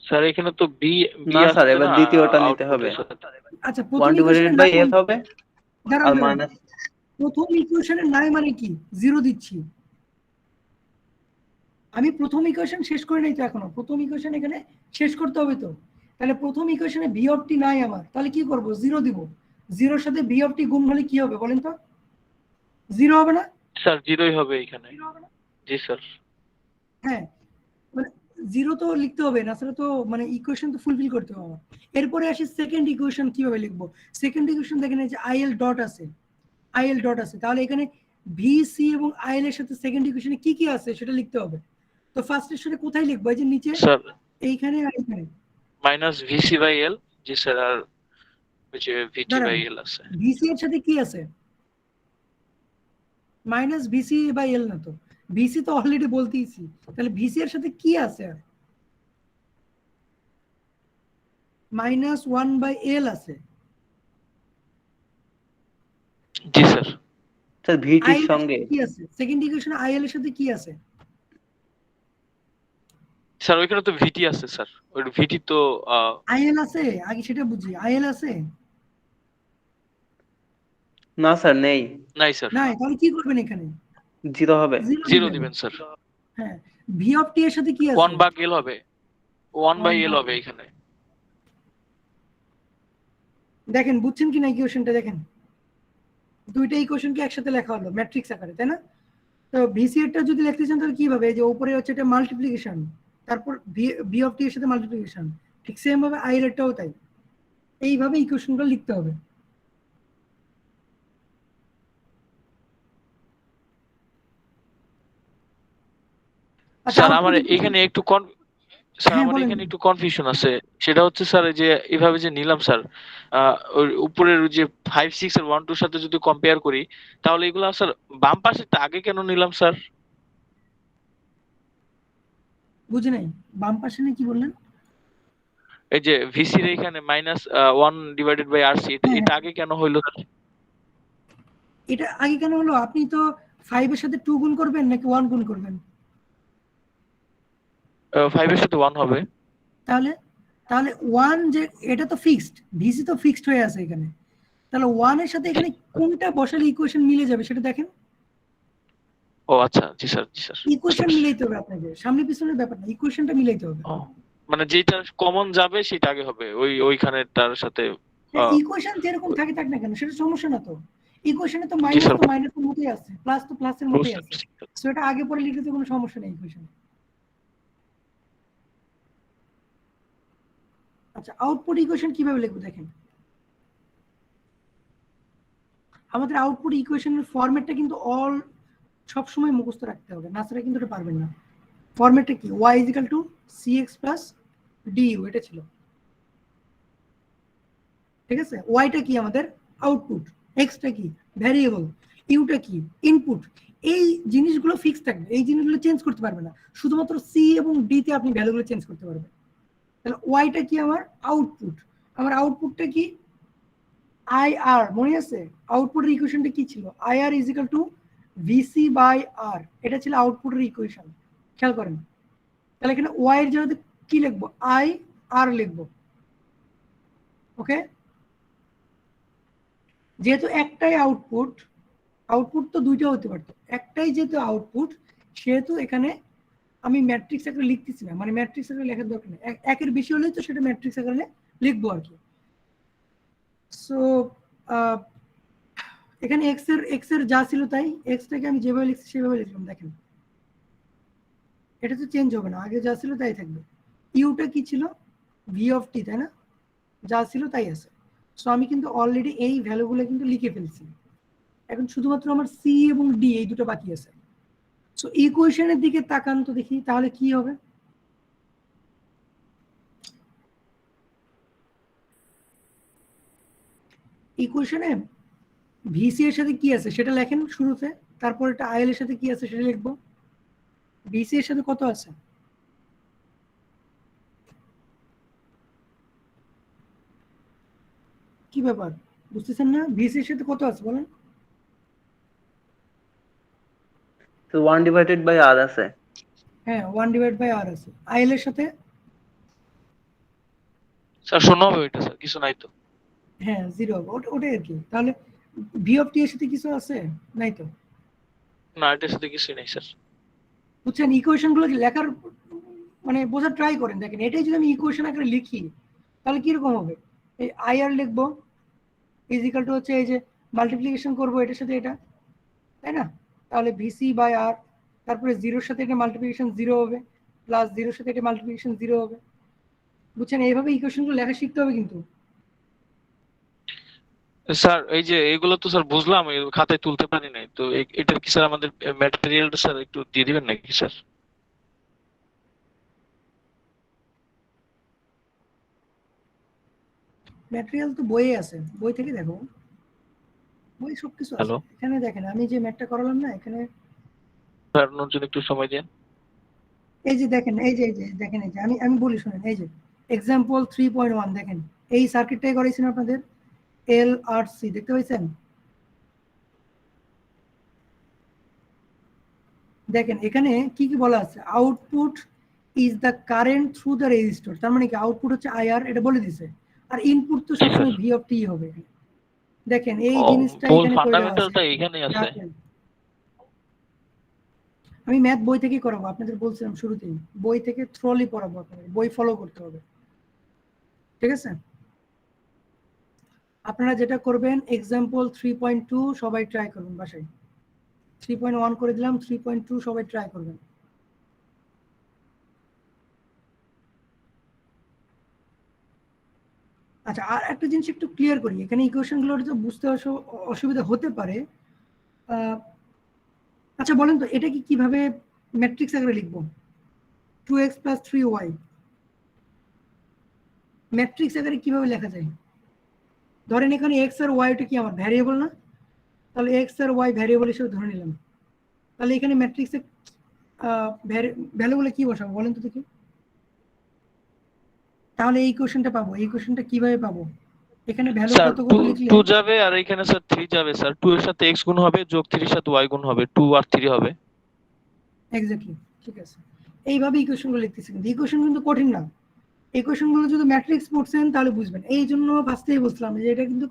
স্যার এখানে তো বি না স্যার, আসছে এবার না দ্বিতীয়টা নিতে হবে। আউটপুটের সাথে। আচ্ছা, প্রথম 1 ডিভাইডেড ইকুয়েশনের বাই নাই এফ হবে দাঁড়ান আর দাঁড়ান, মাইনাস। প্রথম ইকুয়েশনের নাই মানে কি? জিরো দিচ্ছি আমি। প্রথম ইকুয়েশন শেষ করে নাই তো এখনো, প্রথম ইকুয়েশন এখানে শেষ করতে হবে তো। তাহলে প্রথম ইকুয়েশনে ভি অফ টি নাই আমার, তাহলে কি করব? জিরো দিব। জিরোর সাথে ভি অফ টি গুণ হলে কি হবে বলেন তো? জিরো হবে না? স্যার জিরোই হবে এখানে। জি স্যার। হ্যাঁ, মানে জিরো তো লিখতে হবে, না সেটা তো মানে ইকুয়েশন তো ফুলফিল করতে হবে আমার। এরপরে আসি সেকেন্ড ইকুয়েশন কিভাবে লিখবো। সেকেন্ড ইকুয়েশন দেখেন এই যে আইএল ডট আছে, আইএল ডট আছে, তাহলে এখানে ভি সি এবং আইএল এর সাথে সেকেন্ড ইকুয়েশনে কি কি আছে সেটা লিখতে হবে। তো ফার্স্ট এর সাথে কোথায় লিখবো? এই যে নিচে, স্যার এইখানে আর এইখানে। Minus VC by L. জি স্যার। আর ওই যে ভিটি দাঁড়ান, বাই এল আছে। ভিসি এর সাথে কি আছে? মাইনাস ভিসি বাই এল না তো, ভিসি তো অলরেডি বলতেইছি, তাহলে ভিসি এর সাথে কি আছে? মাইনাস 1 বাই এল আছে। জি স্যার। স্যার ভিটির আইএল এর সঙ্গে সাথে কি আছে? সেকেন্ড ইকুয়েশনে আইএল এর সাথে কি আছে? স্যার ওইখানে তো ভিটি আছে স্যার। ওই ভিটি তো আইএল আছে, আগে সেটা বুঝি। আইএল আছে? না স্যার নেই, নাই স্যার। নাই, তাহলে কি করবেন এখানে? জিরো হবে। জিরো দিবেন স্যার। হ্যাঁ, ভি অফ টি এর সাথে কি আছে? 1 ভাগ এল হবে। 1 বাই এল হবে এখানে। দেখেন বুঝছেন কি না ইকুয়েশনটা? দেখেন দুইটা ইকুয়েশনকে একসাথে লেখা হলো ম্যাট্রিক্স আকারে, তাই না? তো ভিসি এরটা যদি লিখতে চান তাহলে কিভাবে? এই যে উপরে হচ্ছে এটা মাল্টিপ্লিকেশন, তারপর ভি অফ টি এর সাথে মাল্টিপ্লিকেশন, ঠিক সেম ভাবে আই এরটাও তাই, এইভাবে ইকুয়েশনগুলো লিখতে হবে। আচ্ছা, স্যার আমার এখানে একটু স্যার হ্যাঁ আমার বলেন। এখানে একটু কনফিউশন আছে, সেটা হচ্ছে স্যার এই যে এভাবে যে নিলাম স্যার, ওই উপরের ওই যে 5 6 আর 1 2 এর সাথে যদি কম্পেয়ার করি, তাহলে এগুলা স্যার বাম পাশেরটা আগে কেন নিলাম স্যার? বুঝে নাই, বাম পাশে না কি বললেন? এই যে ভিসির এখানে -1/RC, হ্যাঁ এটা আগে কেন হইলো স্যার? এটা আগে কেন হলো? আপনি তো 5 এর সাথে 2 গুণ করবেন নাকি 1 গুণ করবেন? 5 এর সাথে 1 হবে। তাহলে তাহলে 1 যে এটা তো ফিক্সড, ভিসি তো ফিক্সড হয়ে আছে এখানে, তাহলে 1 এর সাথে এখানে কোনটা বসালে ইকুয়েশন মিলে যাবে সেটা দেখেন। ও আচ্ছা, জি স্যার, জি স্যার। ইকুয়েশন মিলাইতে হবে আপনাকে, সামনে পিছনের ব্যাপার না, ইকুয়েশনটা মিলাইতে হবে। ও, মানে যেটা কমন যাবে সেটা আগে হবে, ওইখানে তার সাথে। ইকুয়েশন যেরকম থাকে থাক না কেন, সেটা সমস্যা না তো। ইকুয়েশনে তো জি মাইনাস স্যার, তো মাইনাসের মতোই আছে, প্লাস তো প্লাসের মতোই আছে, সো এটা আগে পরে লিখলে তো কোনো সমস্যা নেই ইকুয়েশনে। আচ্ছা, আউটপুট ইকুয়েশন কিভাবে লিখবো দেখেন। আমাদের আউটপুট ইকুয়েশনের ফরম্যাটটা কিন্তু সব সময় মুখস্থ রাখতে হবে, না সেটা কিন্তু এটা পারবেন না। ফরম্যাটটা কি? y = cx + du, এটা ছিল, ঠিক আছে? ওয়াইটা কি আমাদের আউটপুট, এক্সটা কি ভ্যারিয়েবল, ইউটা কি ইনপুট। এই জিনিসগুলো ফিক্স থাকবে, এই জিনিসগুলো চেঞ্জ করতে পারবে না, শুধুমাত্র সি এবং ডি তে আপনি ভ্যালুগুলো চেঞ্জ করতে পারবেন। তাহলে ওয়াইটা কি আমার আউটপুট, আমার আউটপুটটা কি আইআর, মনে আছে আউটপুটের ইকুয়েশনটা কি ছিল? আইআর = VC/R, এটা ছিল আউটপুটের ইকুয়েশন, খেয়াল করেন। তাহলে এখানে ওয়াই এর জায়গাতে কি লিখবো? আই আর লিখবো, ওকে? যেহেতু একটাই আউটপুট, আউটপুট তো দুইটা হতে পারতো, একটাই যেহেতু আউটপুট, সেহেতু এখানে আমি ম্যাট্রিক্স আকারে লিখতেছি না, মানে ম্যাট্রিক্স আকারে লেখার দরকার নেই, একের বেশি হলে তো সেটা ম্যাট্রিক্স আকারে লিখবো আর কি। সো এখানে এক্স এর যা ছিল তাই, এক্সটাকে আমি যেভাবে লিখছি সেভাবে লিখলাম, দেখেন এটা তো চেঞ্জ হবে না, আগে যা ছিল তাই থাকবে। ইউটা কি ছিল? v(t), তাই না? যা ছিল তাই আছে। সো আমি কিন্তু অলরেডি এই ভ্যালুগুলো কিন্তু লিখে ফেলছি, এখন শুধুমাত্র আমার সি এবং ডি এই দুটো বাকি আছে। সো ইকুয়েশনের দিকে তাকান তো দেখি তাহলে কি হবে। ইকুয়েশনে ভিসি এর সাথে কি আছে সেটা লেখেন শুরুতে, তারপর এটা আইএল এর সাথে কি আছে সেটা লিখবো। ভিসি এর সাথে কত আছে? কি ব্যাপার, বুঝতেছেন না? ভিসি এর সাথে কত আছে বলেন? তো 1/r আছে। হ্যাঁ 1/r আছে। আইএল এর সাথে? স্যার শূন্য হবে ওইটা স্যার, কিছু নাই তো। হ্যাঁ 0 হবে, ওটাই আর কি। তাহলে v(t) এর সাথে কিছু আছে? নাই তো। না, এটার সাথে কিছুই নাই স্যার। বুঝছেন? ইকুয়েশন গুলো লেখার মানে বোঝার ট্রাই করেন, দেখেন এটাই যদি আমি ইকুয়েশন আকারে লিখি তাহলে কিরকম হবে। এই আইআর লিখবো = হচ্ছে এই যে মাল্টিপ্লিকেশন করবো এটার সাথে এটা, তাই না? তাহলে VC/R, তারপরে 0-র সাথে এটা মাল্টিপ্লিকেশন 0 হবে, প্লাস 0-র সাথে এটা মাল্টিপ্লিকেশন 0 হবে। বুঝছেন? এইভাবে ইকুয়েশনগুলো লেখা শিখতে হবে কিন্তু। স্যার এই যে এগুলো তো স্যার বুঝলাম, খাতায় তুলতে পারি নাই তো, এটার কি স্যার আমাদের ম্যাটেরিয়ালটা স্যার একটু দিয়ে দিবেন নাকি স্যার? ম্যাটেরিয়াল তো বইয়ে আছে, বই থেকে দেখো, বই সবকিছু আছে। হ্যালো এখানে দেখেন আমি যে ম্যাথটা করালাম না, এখানে স্যার, ওর জন্য একটু সময় দেন। এই যে দেখেন, এই যে দেখেন, এই যে আমি বলি শুনেন, এই যে এক্সাম্পল 3.1 দেখেন, এই সার্কিটটাই করাইছেন আপনাদের LRC, দেখতে পাইছেন? দেখেন এখানে কি কি বলা আছে, output is the current through the resistor, তার মানে কি আউটপুট হচ্ছে আইআর, এটা বলে দিছে। আর ইনপুট তো সবসময় v(t) হবে। দেখেন এই জিনিসটা মূল এখানে করে দেওয়া ফান্ডামেন্টালটা আছে। এখানেই আছে। আমি ম্যাথ বই থেকেই করাবো, আপনাদের বলছিলাম শুরুতেই, বই থেকে থ্রোলি পড়াবো, আপনাদের বই ফলো করতে হবে, ঠিক আছে? আপনারা যেটা করবেন, এক্সাম্পল 3.2 সবাই ট্রাই করবেন বাসায়। 3.1 করে দিলাম, 3.2 সবাই ট্রাই করবেন। আচ্ছা, আর একটা জিনিস একটু ক্লিয়ার করি, এখানে ইকুয়েশনগুলো তো বুঝতে অসুবিধা হতে পারে। আচ্ছা বলেন তো, এটা কি কিভাবে ম্যাট্রিক্স আকারে লিখবো? 2x + 3y, ম্যাট্রিক্স আকারে কিভাবে লেখা যায়? ধরেন এখানে এক্স আর ওয়াইটা কি আমার ভ্যারিয়েবল না? তাহলে এক্স আর ওয়াই ভ্যারিয়েবল হিসেবে ধরে নিলাম। তাহলে এখানে ম্যাট্রিক্সে ভ্যালুগুলো কি বসাবো বলেন তো দেখি। তাহলে এই কোশ্চেনটা পাবো, এই কোশ্চেনটা কিভাবে পাবো? এখানে ভ্যালু স্যার কত কত লিখলে 2 যাবে আর এখানে স্যার 3 যাবে স্যার। 2 এর সাথে x গুণ হবে যোগ 3 এর সাথে y গুণ হবে, 2 আর 3 হবে। এক্স্যাক্টলি ঠিক আছে। এইভাবে ইকুয়েশনগুলো লিখতেছি, কিন্তু ইকুয়েশন কিন্তু কঠিন না। ইকুয়েশনগুলো যদি ম্যাট্রিক্স পড়ছেন তাহলে বুঝবেন। এই জন্য ফার্স্টেই বলছিলাম যে এটা কিন্তু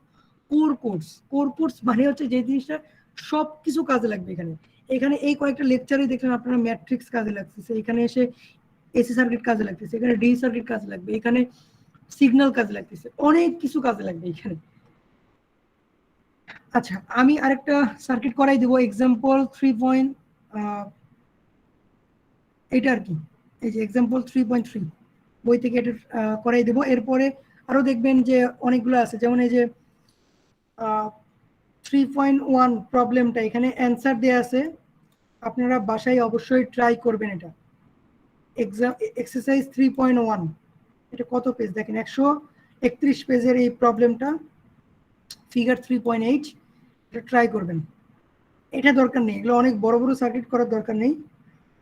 কোর কোর্স। কোর কোর্স মানে হচ্ছে যে জিনিসটা সব কিছু কাজে লাগবে। এখানে এখানে এই কয়েকটা লেকচারে দেখলেন আপনারা ম্যাট্রিক্স কাজে লাগতেছে, এখানে এসে এসি সার্কিট কাজে লাগতেছে, এখানে ডি সার্কিট কাজে লাগবে, এখানে সিগন্যাল কাজে লাগতেছে, অনেক কিছু কাজে লাগবে এখানে। আচ্ছা আমি আরেকটা সার্কিট করাই দেবো, এক্সাম্পল 3. এটা আর কি, এই যে এক্সাম্পল 3.3 বই থেকে এটা করাই দেবো। এরপরে আরো দেখবেন যে অনেকগুলো আছে, যেমন এই যে 3.1 প্রবলেমটা এখানে অ্যান্সার দেয়া আছে, আপনারা বাসায় অবশ্যই ট্রাই করবেন। এটা এক্সারসাইজ 3.1, এটা কত পেজ দেখেন, 131 পেজের এই প্রবলেমটা, ফিগার 3.8, এটা ট্রাই করবেন। এটা দরকার নেই, এগুলো অনেক বড় বড় সার্কিট করার দরকার নেই,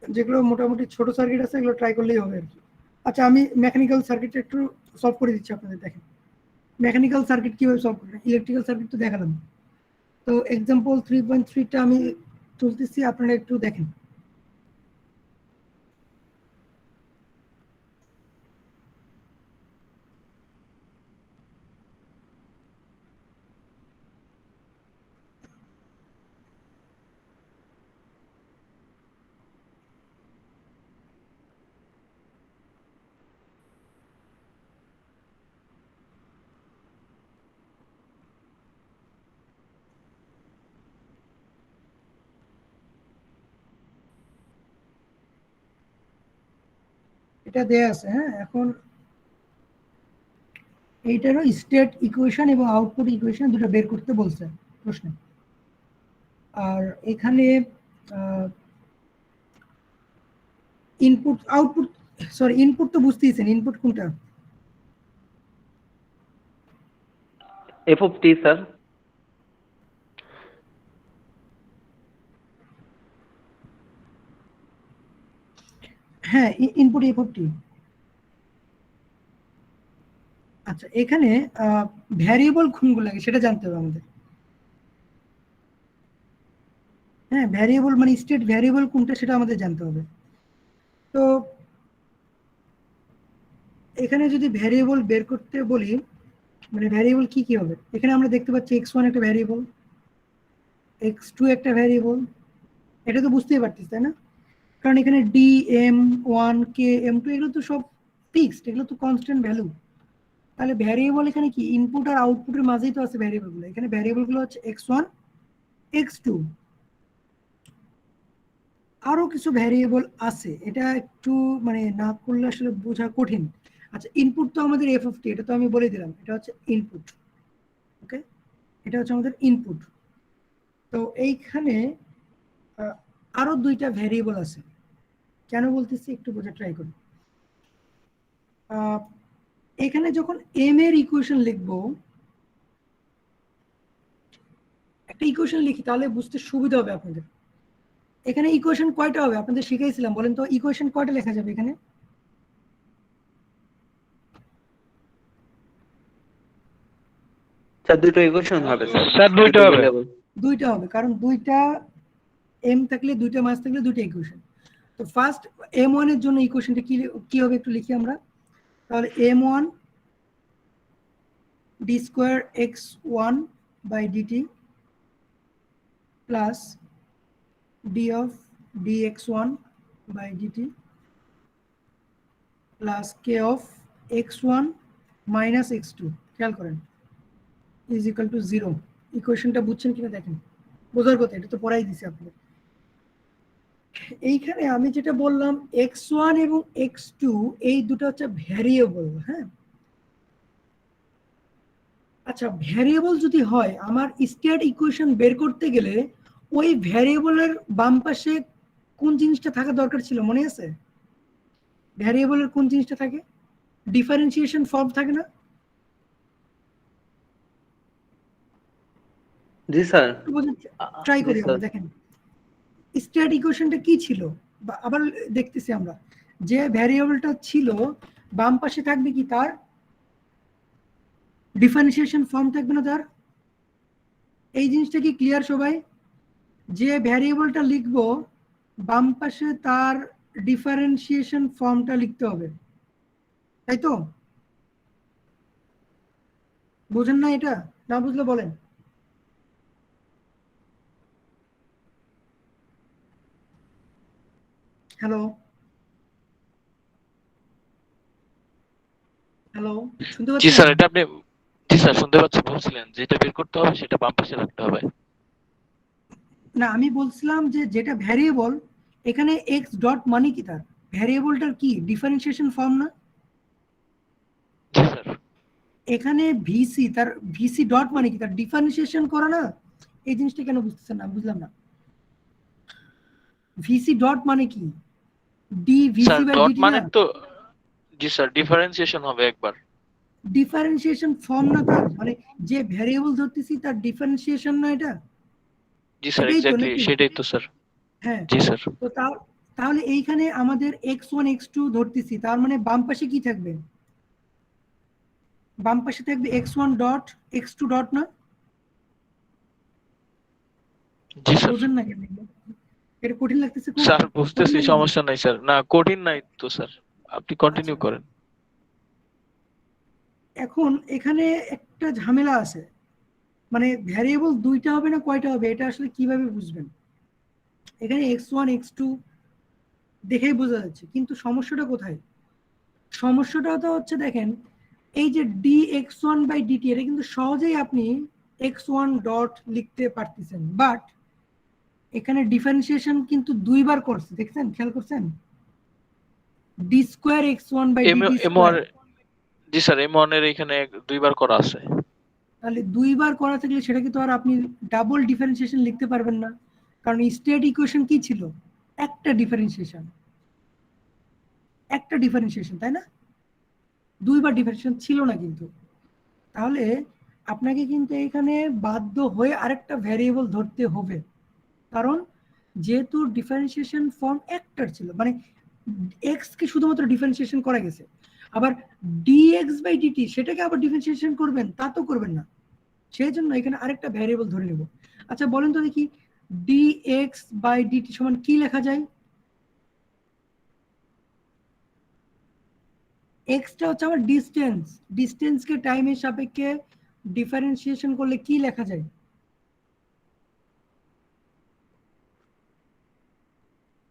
যেগুলো মোটামুটি ছোট সার্কিট আছে এগুলো ট্রাই করলেই হবে আর কি। আচ্ছা আমি মেকানিক্যাল সার্কিটটা একটু সলভ করে দিচ্ছি আপনাদের, দেখেন মেকানিক্যাল সার্কিট কিভাবে সলভ করবেন। ইলেকট্রিক্যাল সার্কিট তো দেখালাম, তো এক্সাম্পল 3.3টা আমি তুলতেছি, আপনারা একটু দেখেন। এটা দেয়া আছে, হ্যাঁ। এখন এইটারও স্টেট ইকুয়েশন এবং আউটপুট ইকুয়েশন দুটো বের করতে বলছে প্রশ্নে। আর এখানে ইনপুট আউটপুট, সরি ইনপুট তো বুঝতেইছেন, ইনপুট কোনটা? F of T sir. হ্যাঁ ইনপুট এফ অফ টি। আচ্ছা এখানে ভ্যারিয়েবল কোনগুলো লাগে সেটা জানতে হবে আমাদের। হ্যাঁ ভ্যারিয়েবল মানে স্টেট ভ্যারিয়েবল কোনটা সেটা আমাদের জানতে হবে। তো এখানে যদি ভ্যারিয়েবল বের করতে বলি, মানে ভ্যারিয়েবল কি কি হবে, এখানে আমরা দেখতে পাচ্ছি x1 একটা ভ্যারিয়েবল, x2 একটা ভ্যারিয়েবল, এটা তো বুঝতেই পারছিস তাই না? কারণ এখানে D M one K M two এগুলো তো সব ফিক্সড, এগুলো তো কনস্ট্যান্ট ভ্যালু। তাহলে ভ্যারিয়েবল এখানে কি ইনপুট আর আউটপুটের মাঝেই তো আছে ভ্যারিয়েবলগুলো। এখানে ভ্যারিয়েবলগুলো হচ্ছে x1 x2, আরো কিছু ভ্যারিয়েবল আছে, এটা একটু মানে না করলে আসলে বোঝা কঠিন। আচ্ছা ইনপুট তো আমাদের এফ অফ টি, এটা তো আমি বলে দিলাম, এটা হচ্ছে ইনপুট। ওকে এটা হচ্ছে আমাদের ইনপুট। তো এইখানে আরো দুইটা ভ্যারিয়েবল আছে, কেন বলতেছি একটু বোঝা ট্রাই করি। এখানে যখন এম এর ইকুয়েশন লিখবো, একটা ইকুয়েশন লিখি তাহলে বুঝতে সুবিধা হবে আপনাদের। এখানে ইকুয়েশন কয়টা হবে আপনাদের শিখাইছিলাম, বলেন তো ইকুয়েশন কয়টা লেখা যাবে এখানে? স্যার দুটো ইকুয়েশন হবে স্যার। স্যার দুইটা হবে। দুইটা হবে, কারণ দুইটা এম থাকলে দুইটা মাস থাকলে দুইটা ইকুয়েশন। তো ফার্স্ট m1 এর জন্য ইকুয়েশনটা কি কি হবে একটু লিখি আমরা। তাহলে m1 d square x1 by dt plus d of dx1 by dt plus k of x1 minus x2, খেয়াল করেন, is equal to 0। ইকুয়েশনটা বুঝছেন কিনা দেখেন, বোঝার কথা, এটা তো পড়াই দিছি আপনাদের। এইখানে আমি যেটা বললাম x1 এবং x2 এই দুটো হচ্ছে ভ্যারিয়েবল। হ্যাঁ আচ্ছা ভ্যারিয়েবল যদি হয়, আমার স্টেট ইকুয়েশন বের করতে গেলে ওই ভ্যারিয়েবলের বাম পাশে কোন জিনিসটা থাকা দরকার ছিল মনে আছে? ভ্যারিয়েবলের কোন জিনিসটা থাকে? ডিফারেন্সিয়েশন ফর্ম থাকে না? জি স্যার। ট্রাই করি জি আমরা। স্যার। দেখেন স্টেট ইকুয়েশনটা কি ছিল, বা আবার দেখতেছি আমরা যে ভ্যারিয়েবলটা ছিল বাম পাশে থাকবে কি তার ডিফারেন্সিয়েশন ফর্ম থাকবে না তার? এই জিনিসটা কি ক্লিয়ার সবাই? যে ভ্যারিয়েবলটা লিখবো বাম পাশে তার ডিফারেন্সিয়েশন ফর্মটা লিখতে হবে, তাই তো? বুঝেন না এটা? না বুঝলে বলেন। হ্যালো হ্যালো, শুনতে জি পাচ্ছেন? স্যার, এটা আপনি, জি স্যার শুনতে পাচ্ছি, বলছিলেন যেটা বের করতে হবে সেটা বাম পাশে রাখতে হবে। না, আমি বলছিলাম যে যেটা ভ্যারিয়েবল, এখানে এক্স ডট মানে কি তার ভ্যারিয়েবলটার কি ডিফারেন্সিয়েশন ফর্ম না? জি স্যার। এখানে ভিসি, তার ভিসি ডট মানে কি তার ডিফারেন্সিয়েশন করা না? এই জিনিসটা কেন বুঝতেছেন না? বুঝলাম না। ভিসি ডট মানে কি? D sir VC by dot DT মানে না? তো, জি স্যার ডিফারেন্সিয়েশন হবে একবার। ডিফারেন্সিয়েশন ফর্ম না তার, মানে যে ভ্যারিয়েবল ধরতেছি তার ডিফারেন্সিয়েশন না এটা? জি স্যার, এটাই তো এক্স্যাক্টলি নাকি? সেটাই তো স্যার। হ্যাঁ। জি স্যার। তো তাহলে এইখানে আমাদের x1 x2 ধরতেছি, তার মানে বাম পাশে কি থাকবে? বাম পাশে থাকবে x1 ডট x2 ডট না? জি স্যার। বুঝেন না কেন? এটা কঠিন লাগতেছে খুব? স্যার কঠিন বুঝতেছি, লাগে? সমস্যা নাই স্যার, না কঠিন নাই তো স্যার, আপনি কন্টিনিউ আচ্ছা। করেন। এখন এখানে একটা ঝামেলা আছে, মানে ভ্যারিয়েবল দুইটা হবে না কয়টা হবে, এটা আসলে কিভাবে বুঝবেন? এখানে x1 x2 দেখেই বোঝা যাচ্ছে, কিন্তু সমস্যাটা কোথায়? সমস্যাটা তো হচ্ছে, দেখেন এই যে dx1 বাই dt, এটা কিন্তু সহজেই আপনি x1 ডট লিখতে পারতেছেন, বাট এখানে ডিফারেন্সিয়েশন কিন্তু দুইবার করছে, দেখছেন? খেয়াল করছেন? d square x1 by M dt M square. জি স্যার, M1 এর এখানে দুইবার করা আছে। তাহলে দুইবার করা থাকলে সেটা কি তো আর আপনি ডাবল ডিফারেন্সিয়েশন লিখতে পারবেন না, কারণ স্টেট ইকুয়েশন কি ছিল? একটা ডিফারেন্সিয়েশন, একটা ডিফারেন্সিয়েশন, তাই না? দুইবার ডিফারেন্সিয়েশন ছিল না কিন্তু। তাহলে আপনাকে কিন্তু এখানে বাধ্য হয়ে আরেকটা ভ্যারিয়েবল ধরতে হবে, কারণ যেহেতু ডিফারেন্সিয়েশন ফর্ম একটার ছিল, মানে এক্স কে শুধুমাত্র ডিফারেন্সিয়েশন করা গেছে, আবার dx বাই dt সেটাকে আবার ডিফারেন্সিয়েশন করবেন তা তো করবেন না, সেই জন্য এখানে আরেকটা ভ্যারিয়েবল ধরে নেব। আচ্ছা বলেন তো দেখি, dx বাই dt সমান কি লেখা যায়? এক্সটা হচ্ছে আমার ডিস্টেন্স, ডিস্টেন্সকে টাইমের সাপেক্ষে ডিফারেন্সিয়েশন করলে কি লেখা যায়?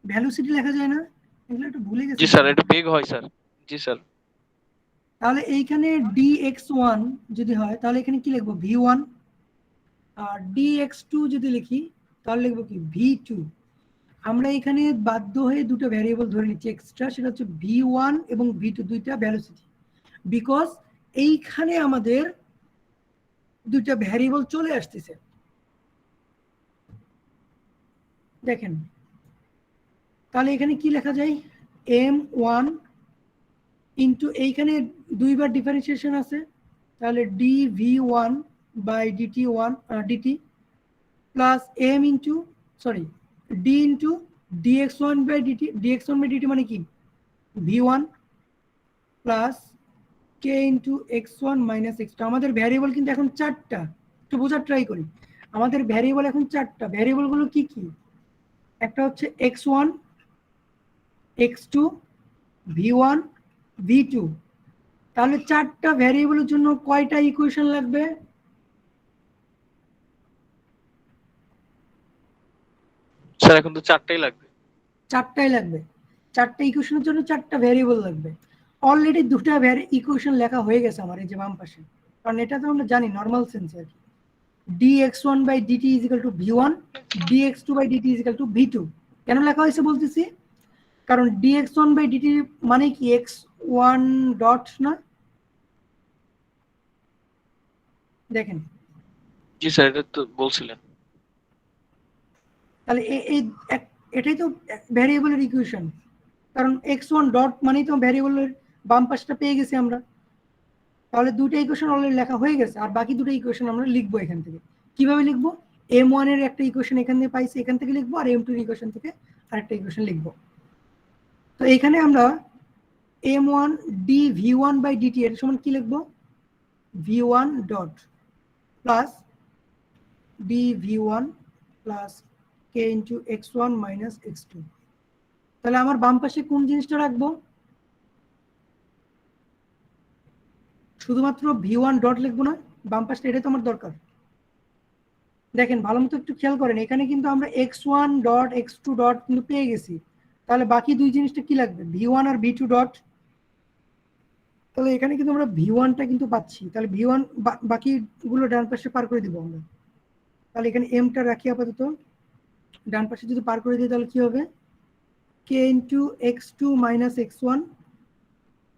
ভ্যালোসিটি লেখা যায় না? এগুলো একটু ভুলে গেছি। জি স্যার, এটা বেগ হয় স্যার। জি স্যার। তাহলে এইখানে dx1 যদি হয় তাহলে এখানে কি লিখবো? v1। আর dx2 যদি লিখি তাহলে লিখবো কি? v2। আমরা এখানে বাধ্য হয়ে দুটো ভ্যারিয়েবল ধরে নিচ্ছি এক্সট্রা, সেটা হচ্ছে v1 এবং v2, দুইটা ভ্যালোসিটি, বিকজ এইখানে আমাদের দুইটা ভ্যারিয়েবল চলে আসতেছে। দেখেন তাহলে এখানে কি লেখা যায়? m1 ইন্টু এইখানে দুইবার ডিফারেন্সিয়েশন আছে, তাহলে dv1 by dt plus m into sorry d into dx1 by dt মানে কি? v1 plus k into x1 minus x2। আমাদের ভ্যারিয়েবল কিন্তু এখন চারটা, একটু বোঝার ট্রাই করি। আমাদের ভ্যারিয়েবল এখন চারটা, ভ্যারিয়েবলগুলো কি কি? একটা হচ্ছে x1 x2 v1 v2। তাহলে চারটা ভ্যারিয়েবলের জন্য কয়টা ইকুয়েশন লাগবে? স্যার এখন তো চারটাই লাগবে। চারটাই লাগবে। চারটা ইকুয়েশনের জন্য চারটা ভ্যারিয়েবল লাগবে। অলরেডি দুটো ইকুয়েশন লেখা হয়ে গেছে আমার এই যে বাম পাশে, কারণ এটা তো আমরা জানি নর্মাল সেন্সে আর কি। dx1 by dt is equal to v1, dx2 by dt is equal to v2। কেন লেখা হয়েছে বলতেছি, কারণ dx1 বাই dt মানে কি x1 ডট না? দেখেন জি স্যার, এটা তো বলছিলেন। তাহলে এটাই তো ভ্যারিয়েবলের ইকুয়েশন, কারণ x1 ডট মানেই তো ভ্যারিয়েবলের বাম পাশটা পেয়ে গেছি আমরা, তাহলে দুটো ইকুয়েশন অলরেডি লেখা হয়ে গেছে, আর বাকি দুটো ইকুয়েশন আমরা লিখবো এখান থেকে। কিভাবে লিখবো? m1 এর একটা ইকুয়েশন এখান থেকে পাইছি, এখান থেকে লিখবো, আর m2 এর ইকুয়েশন থেকে আরেকটা ইকুয়েশন লিখবো। তো এখানে আমরা m1 dv1/dt এর সমান কি লিখবো? v1 dot plus dv1 plus k into x1 minus x2। তাহলে আমার বাম পাশে কোন জিনিসটা রাখবো? শুধুমাত্র v1 ডট লিখবো না, বাম পাশটা, এটা তো আমার দরকার। দেখেন ভালো মতো একটু খেয়াল করেন, এখানে কিন্তু আমরা x1 ডট x2 ডট কিন্তু পেয়ে গেছি, তাহলে বাকি দুই জিনিসটা কি লাগবে? v1 আর v2 ডট। তাহলে এখানে কিন্তু আমরা v1টা কিন্তু পাচ্ছি, তাহলে v1 বাকিগুলো ডান পাশে পার করে দিব আমরা। তাহলে এখানে mটা রাখি আপাতত, ডান পাশে যদি পার করে দিই তাহলে কি হবে? k into x2 minus x1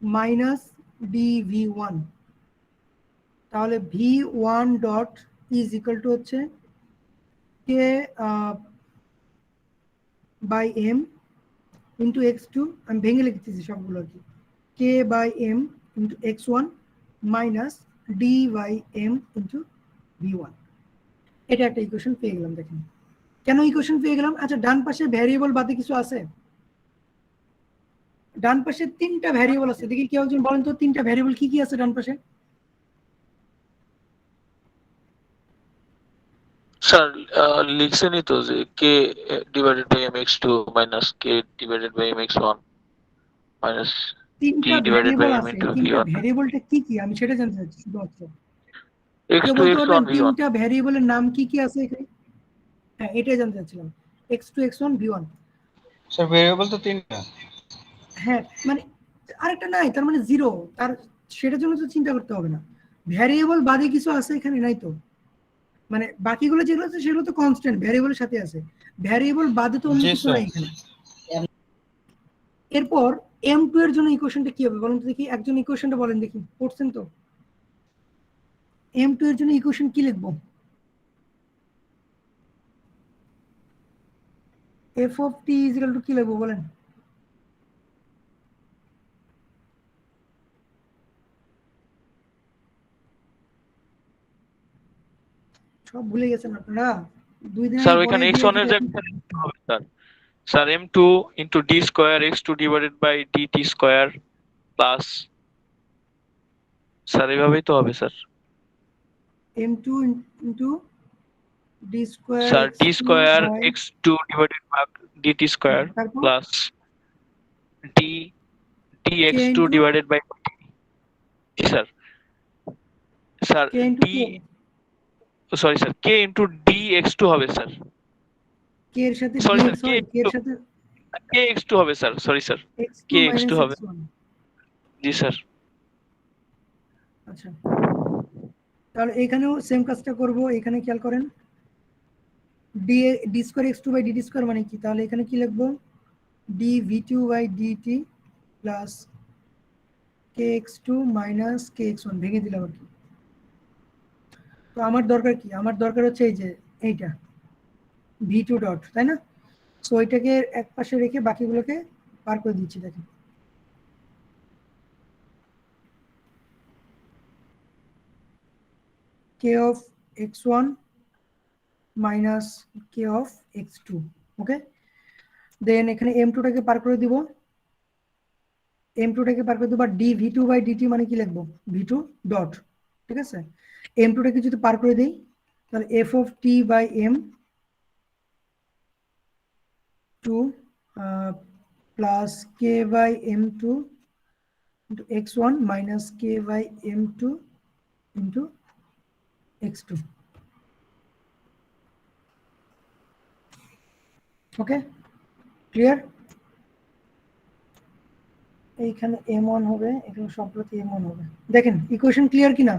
minus dv1। তাহলে v1 dot is equal to হচ্ছে k by m into x2, আমি ভেঙে লিখতেছি সবগুলো আর কি, k by m into x1 minus d by m into v1। এটা একটা ইকুয়েশন পেয়ে গেলাম। দেখেন কেন ইকুয়েশন পেয়ে গেলাম? আচ্ছা, ডান পাশে ভ্যারিয়েবল বাদে কিছু আছে? ডান পাশে 3টা ভ্যারিয়েবল আছে, দেখি কেউ একজন বলেন তো 3টা ভ্যারিয়েবল কি কি আছে ডান পাশে? স্যার লিখছেনই তো যে k divided by mx2 minus k divided by mx1 minus d 3টা ডিভাইডেড বাই ভ্যারিয়েবল m আছে, ইনটু 3টা v1 ভ্যারিয়েবলটা কি কি আমি সেটা জানতে চাচ্ছি শুধুমাত্র। কেউ x2 বলতে x1 পারবেন v1 3টা ভ্যারিয়েবলের নাম কি কি আছে এখানে? হ্যাঁ, এটাই জানতে চাচ্ছিলাম, x2 x1 v1। Sir variable তো তিনটা। হ্যাঁ, মানে আরেকটা নাই, তার মানে জিরো, তার সেটার জন্য তো চিন্তা করতে হবে না। ভ্যারিয়েবল বাদে কিছু আছে এখানে? নাই তো, মানে বাকিগুলো যেগুলো আছে সেগুলো তো কনস্ট্যান্ট ভ্যারিয়েবলের সাথে আছে, ভ্যারিয়েবল বাদে তো অন্য জি কিছু স্যার। নাই এখানে। এরপর m2 এর জন্য ইকুয়েশনটা কি হবে বলেন তো দেখি, একজন ইকুয়েশনটা বলেন দেখি, পড়ছেন তো? m2 এর জন্য ইকুয়েশন কি লিখবো? f of t is equal to কি লিখবো বলেন? সব ভুলে গেছেন আপনারা, 2 দিন স্যার আগে ওইখানে বলে x1 এর দিয়েছি। জায়গায় হবে sir, sir m2 into d square x2 divided by dt square plus, sir এইভাবেই তো হবে sir. m2 into d square sir d x2 square by x2 divided by dt square তারপর plus d k dx2 into divided by sir, sir k into d sorry sir k into dx2 হবে sir, k এর সাথে sorry sir k এর সাথে kx2 হবে sir, sorry sir x2 kx2 minus হবে। x1। জি sir. আচ্ছা, তাহলে এখানেও সেম কাজটা করব, এখানে খেয়াল করেন d square x2 by dt square মানে কি? তাহলে এখানে কি লিখবো? dv2 by dt plus kx2 minus kx1, ভেঙে দিলাম আর কি। তো আমার দরকার কি? আমার দরকার হচ্ছে এই যে এইটা v2 ডট, তাই না? সো এটাকে এক পাশে রেখে বাকিগুলোকে পার করে দিচ্ছি। দেখেন k of x1 minus k of x2, ওকে। দেন এখানে m2 টাকে পার করে দিব, m2 টাকে পার করে দেব, আর dv2 বাই dt মানে কি লিখবো? v2 ডট, ঠিক আছে। m2 টাকে যদি পার করে দেই তাহলে f of t by m 2 plus k by m2 into x1 minus k by m2 into x2, okay clear? এইখানে m1 হবে, এখানে সবগুলোতে m1 হবে। দেখেন ইকুয়েশন ক্লিয়ার কিনা?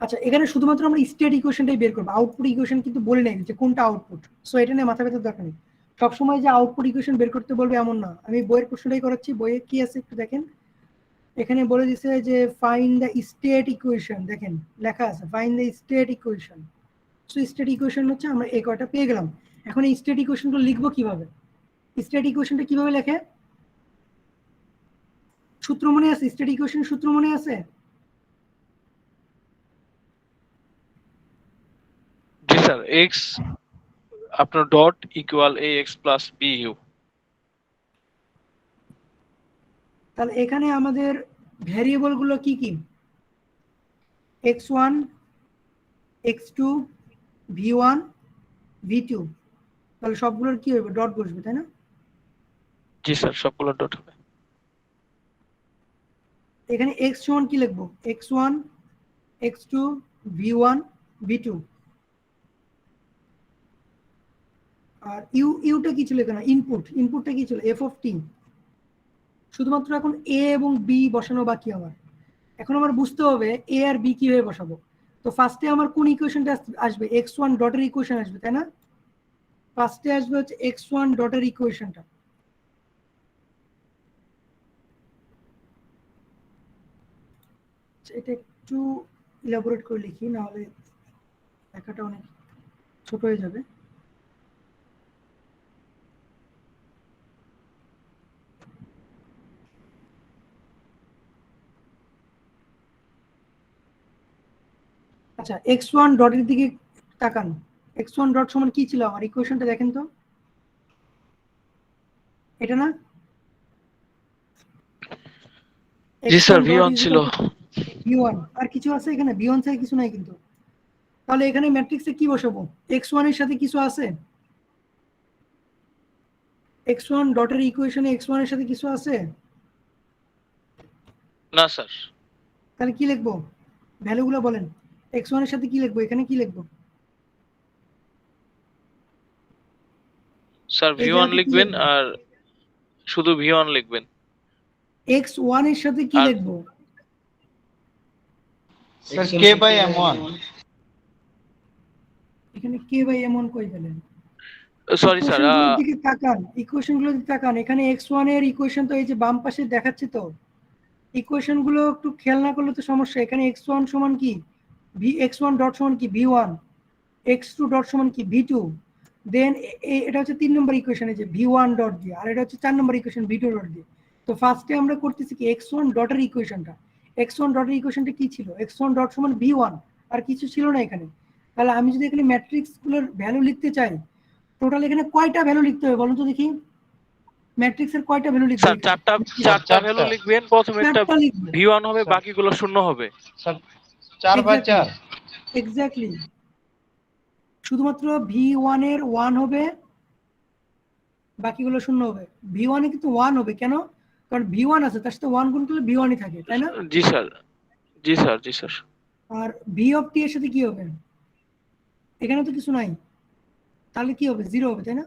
আচ্ছা, এখানে শুধুমাত্র আমরা স্টেট ইকুয়েশনটাই বের করবো, আউটপুট ইকুয়েশন কিন্তু বলে নেই যে কোনটা আউটপুট, সো এটা নিয়ে মাথা ব্যথার দরকার নেই। সবসময় যে আউটপুট ইকুয়েশন বের করতে বলবে এমন না, আমি বইয়ের প্রশ্নটাই করাচ্ছি। বইয়ে কি আছে একটু দেখেন, এখানে বলে দিছে যে ফাইন্ড দ্য স্টেট ইকুয়েশন, দেখেন লেখা আছে find the state equation. So state equation হচ্ছে আমরা এই কয়টা পেয়ে গেলাম। এখন এই স্টেট ইকুয়েশনগুলো লিখবো কিভাবে? স্টেট ইকুয়েশনটা কিভাবে লেখে? সূত্র মনে আছে? স্টেট ইকুয়েশন সূত্র মনে আছে? জি স্যার, এক্স আপনার dot equal A X plus B U. তাহলে এখানে আমাদের ভ্যারিয়েবল গুলো কি কি? x1, x2, v1, v2। তাহলে সবগুলোর কি হবে? ডট বসবে, তাই না? জি স্যার, সবগুলো ডট হবে। এখানে x সমান কি লিখবো? x1, x2, v1, v2। আর ইউটা কি ছিল এখানে? ইনপুটটা কি ছিল? f of t। শুধুমাত্র এখন a এবং b বসানো বাকি আমার। এখন আমার বুঝতে হবে a আর b কিভাবে বসাবো। তো ফার্স্টে আমার কোন ইকুয়েশনটা আসবে? x1 ডটের ইকুয়েশন আসবে, তাই না? ফার্স্টে আসবে হচ্ছে x1 ডটের ইকুয়েশনটা। এটা একটু ইলাবোরেট করে লিখি, না হলে লেখাটা অনেক ছোট হয়ে যাবে। আচ্ছা, x1 ডটের দিকে তাকান। x1 ডট সমান কি ছিল আমার? ইকুয়েশনটা দেখেন তো, এটা না? জি স্যার, x1 v1 ছিল। v1 আর কিছু আছে এখানে? v1 ছাড়া কিছু নাই কিন্তু। তাহলে এখানে ম্যাট্রিক্সে কি বসাবো? x1 এর সাথে কিছু আছে? x1 ডটের ইকুয়েশনে x1 এর সাথে কিছু আছে? না স্যার। তাহলে কি লিখবো? ভ্যালুগুলো বলেন। x1 এর সাথে কি লিখবো? এখানে কি লিখবো? স্যার v1 লিখবেন আর শুধু v1 লিখবেন। x1 এর সাথে কি আর- লিখবো? Sir k by m1। এখানে k বাই m1 কই পেলেন? সরি স্যার, ইকুয়েশনগুলোর দিকে তাকান, ইকুয়েশনগুলোর দিকে তাকান। এখানে x1 এর ইকুয়েশন তো এই যে বাম পাশে দেখাচ্ছে তো। ইকুয়েশনগুলো একটু খেয়াল না করলে তো সমস্যা। এখানে x1 সমান কি? x1 ডট সমান কি? v1। x2 ডট সমান কি? v2। দেন এটা হচ্ছে 3 নম্বর ইকুয়েশনে যে v1 ডট দিয়ে, আর এটা হচ্ছে 4 নম্বর ইকুয়েশন v2 ডট দিয়ে। তো ফার্স্টে আমরা করতেছি কি x1 ডটের ইকুয়েশনটা। x1 ডটের ইকুয়েশনটা কি ছিল? x1 ডট সমান v1, আর কিছু ছিল না এখানে। তাহলে আমি যদি এখানে ম্যাট্রিক্স গুলোর ভ্যালু লিখতে চাই, টোটাল এখানে কয়টা ভ্যালু লিখতে হবে বলুন তো দেখি? ম্যাট্রিক্সের কয়টা ভ্যালু লিখতে স্যার হবে? চারটা ভ্যালু লিখবেন। প্রথমে একটা চারটা লিখবেন। v1 হবে, বাকিগুলো শূন্য হবে। স্যার 4/4। এক্স্যাক্টলি। শুধুমাত্র v1 এর 1 হবে, বাকিগুলো শূন্য হবে। v1 এ কিন্তু 1 হবে, কেন? কারণ v1 আছে, তার সাথে 1 গুণ করলে v1 ই থাকে, তাই না? জি স্যার, জি স্যার, জি স্যার। আর v of t এর সাথে কি হবে? এখানে তো কিছু নাই, তাহলে কি হবে? 0 হবে, তাই না?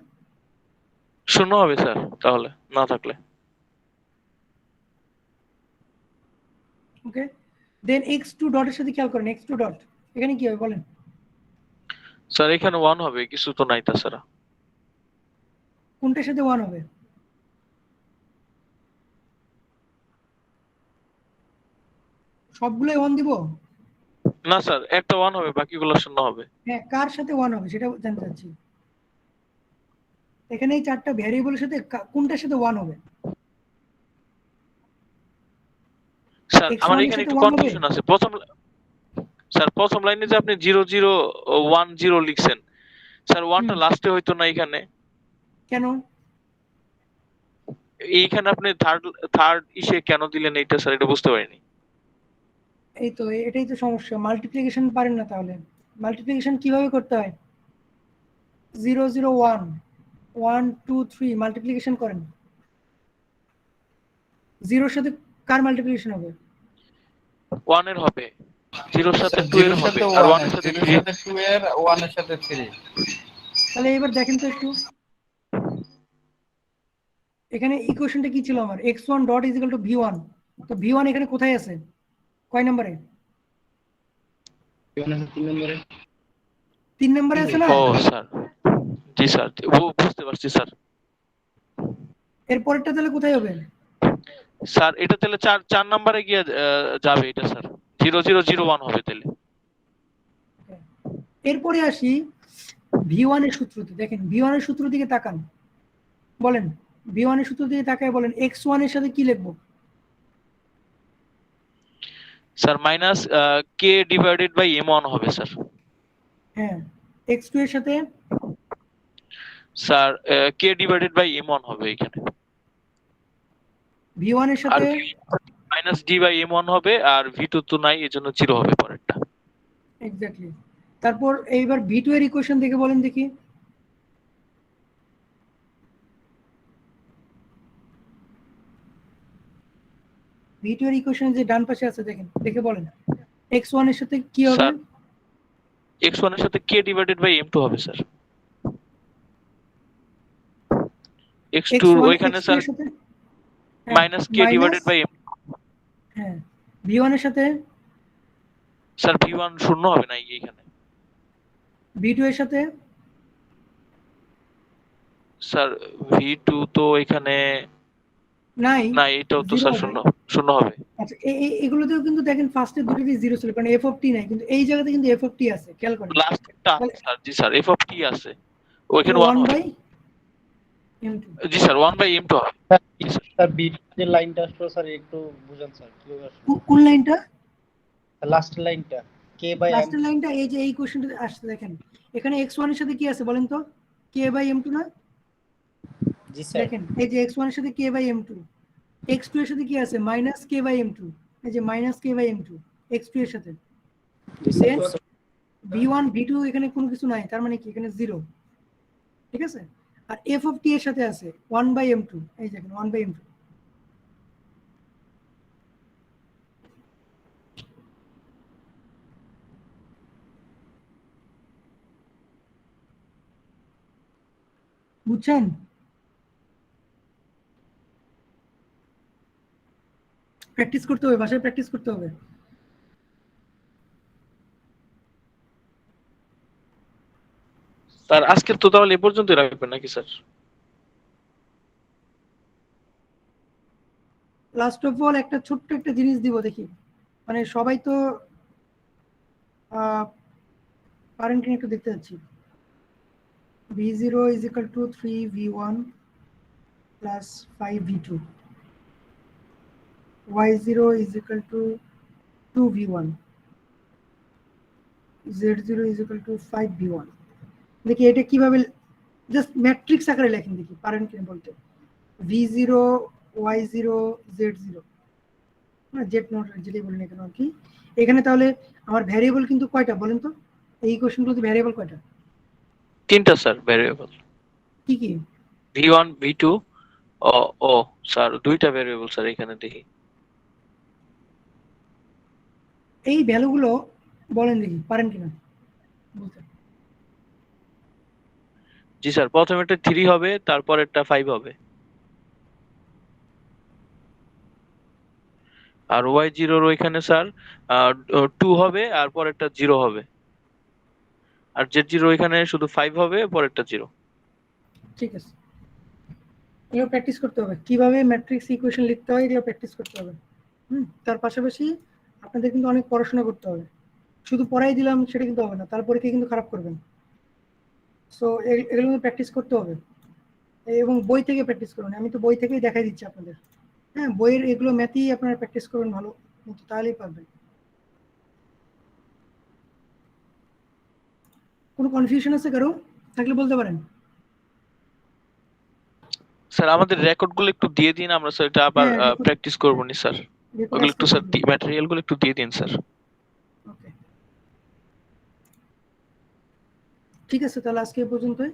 শূন্য হবে স্যার তাহলে না থাকলে। ওকে, দেন x2 ডটের সাথে খেয়াল করেন। x2 ডট এখানে কি হবে বলেন? স্যার এখানে 1 হবে, কিছু তো নাই তাছাড়া। কোনটার সাথে 1 হবে? সবগুলোই 1 দিব? না স্যার, একটা 1 হবে, বাকিগুলো শূন্য হবে। হ্যাঁ, কার সাথে 1 হবে সেটা জানতে চাচ্ছি। এখানে এই চারটা ভ্যারিয়েবলের সাথে কোনটার সাথে 1 হবে? স্যার x1 আমার এর এখানে সাথে একটু 1 হবে? কনফিউশন আছে। প্রথম লাইনে যে আপনি 0010 লিখছেন, স্যার 1টা লাস্টে হইতো না এখানে? কেন? এইখানে আপনি থার্ড ইসে কেন দিলেন এইটা স্যার, এটা বুঝতে পারিনি। এই তো এটাই তো সমস্যা, মাল্টিপ্লিকেশন পারেন না। তাহলে মাল্টিপ্লিকেশন কিভাবে করতে হয়? 0 0 1 1 2 3 মাল্টিপ্লিকেশন করেন। 0 এর সাথে কার মাল্টিপ্লিকেশন হবে? 1 এর হবে, 0 এর সাথে 2 এর হবে, আর 1 এর সাথে 3 এর। 2 এর 1 এর সাথে 3। তাহলে এবার দেখেন তো একটু, এখানে ইকুয়েশনটা কি ছিল আমার? x1 dot is equal to v1। তো v1 এখানে কোথায় আছে? কয় নম্বরে? 3 নম্বরে আছে না? ও স্যার, জি স্যার, বুঝতে পারছি স্যার। এরপরেরটা তাহলে কোথায় হবে? স্যার এটা তাহলে 4 নম্বরে গিয়ে যাবে এটা স্যার, 0001 হবে তাহলে। এরপরে আসি v1 এর সূত্রতে। দেখেন v1 এর সূত্র দিকে তাকান, বলেন v1 এর সূত্র দিকে তাকায় বলেন x1 এর সাথে কি লিখবো? Sir minus K divided by m1 হবে স্যার। হ্যাঁ, x2 এর সাথে sir K divided by m1 হবে এখানে। v1 এর আর সাথে মাইনাস ডি বাই m1 হবে, আর v2 তো নাই, এজন্য 0 হবে পরেরটা। এক্স্যাক্টলি। তারপর এইবার v2 এর ইকুয়েশন দেখে বলেন দেখি। v2 এর ইকুয়েশন যে ডান পাশে আছে দেখেন, দেখে বলেন x1 এর সাথে কি হবে? স্যার x1 এর সাথে k ডিভাইডেড বাই m2 হবে স্যার। x2 ওইখানে x2 স্যার এর সাথে minus k divided by m। হ্যাঁ, v1 এর সাথে স্যার v1 শূন্য হবে না এইখানে। v2 এর সাথে স্যার v2 তো এখানে নাই, না, এটাও তো zero স্যার হবে। শূন্য শূন্য হবে। আচ্ছা, এগুলোতেও কিন্তু দেখেন ফার্স্টে দুটোরই জিরো ছিল, কারণ f অফ t নাই, কিন্তু এই জায়গাতে কিন্তু f অফ t আছে, খেয়াল করেন। লাস্টটা স্যার, জি স্যার f অফ t আছে, ওইখানে 1 1 হবে। By m2। G sir 1 by m2 হবে। জি স্যার। স্যার বি যে লাইনটা আসলো স্যার একটু বুঝান স্যার কিভাবে আসলো কোন লাইনটা? লাস্ট লাইনটা কে বাই লাস্টের লাইনটা এই যে এই কোশ্চেনটা আসছে দেখেন, এখানে x1 এর সাথে কি আছে বলেন তো? k বাই m2 না? জি স্যার দেখেন এই যে x1 এর সাথে k বাই m2, x2 এর সাথে কি আছে? মাইনাস k বাই m2, এই যে minus k by m2 x2 এর সাথে। Then v1 v2 এখানে কোনো কিছু নাই, তার মানে কি এখানে 0, ঠিক আছে? আর f অফ t এর সাথে আছে 1 বাই m2, এই দেখেন 1 বাই m2। বুঝছেন? প্র্যাকটিস করতে হবে, বাসায় প্র্যাকটিস করতে হবে। স্যার আজকের তো তাহলে এ পর্যন্তই রাখবেন নাকি স্যার? লাস্ট অফ অল একটা ছোট্ট একটা জিনিস দিব দেখি, মানে সবাই তো পারেন কিনা একটু দেখতে যাচ্ছি। v0 is equal to 3v1 plus 5v2, y0 is equal to 2v1, z0 is equal to 5v1। দেখি এটা কিভাবে জাস্ট ম্যাট্রিক্স আকারে লেখেন দেখি, পারেন কিনা বলতে। v0 y0 z0, না জেড নট যেটাই বলেন এখানে আর কি। এখানে তাহলে আমার ভ্যারিয়েবল কিন্তু কয়টা বলেন তো? এই কোশ্চেনগুলোতে ভ্যারিয়েবল কয়টা? তিনটা স্যার ভ্যারিয়েবল। কি কি? v1 v2 ও স্যার দুইটা ভ্যারিয়েবল স্যার এখানে দেখি। এই ভ্যালুগুলো বলেন দেখি, পারেন কিনা বলতে। জি স্যার, প্রথমে একটা 3 হবে, তারপর একটা 5 হবে, আর y0 এর ওইখানে স্যার 2 হবে, আর পরেরটা 0 হবে, আর z0 এখানে শুধু 5 হবে, পরেরটা 0। ঠিক আছে, এগুলো প্র্যাকটিস করতে হবে, কিভাবে ম্যাট্রিক্স ইকুয়েশন লিখতে হয় এগুলো প্র্যাকটিস করতে হবে। তার পাশাপাশি আপনাদের কিন্তু অনেক পড়াশোনা করতে হবে, শুধু পড়াই দিলাম সেটা কিন্তু হবে না, তারপরে কি কিন্তু খারাপ করবেন। সো এগুলো প্র্যাকটিস করতে হবে, এবং বই থেকে প্র্যাকটিস করুন। আমি তো বই থেকেই দেখাই দিচ্ছি আপনাদের। হ্যাঁ, বইয়ের এগুলো ম্যাথই আপনারা প্র্যাকটিস করবেন ভালো, কিন্তু তাহলেই পারবেন। কোনো কনফিউশন আছে কারো? থাকলে বলতে পারেন। স্যার আমাদের রেকর্ড গুলো একটু দিয়ে দিন, আমরা স্যার এটা আবার হ্যাঁ, প্র্যাকটিস করবো নি স্যার। record ওগুলো একটু স্যার আজকে ম্যাটেরিয়াল গুলো একটু দিয়ে দিন স্যার। ওকে, ঠিক আছে, তাহলে আজকে এই পর্যন্তই।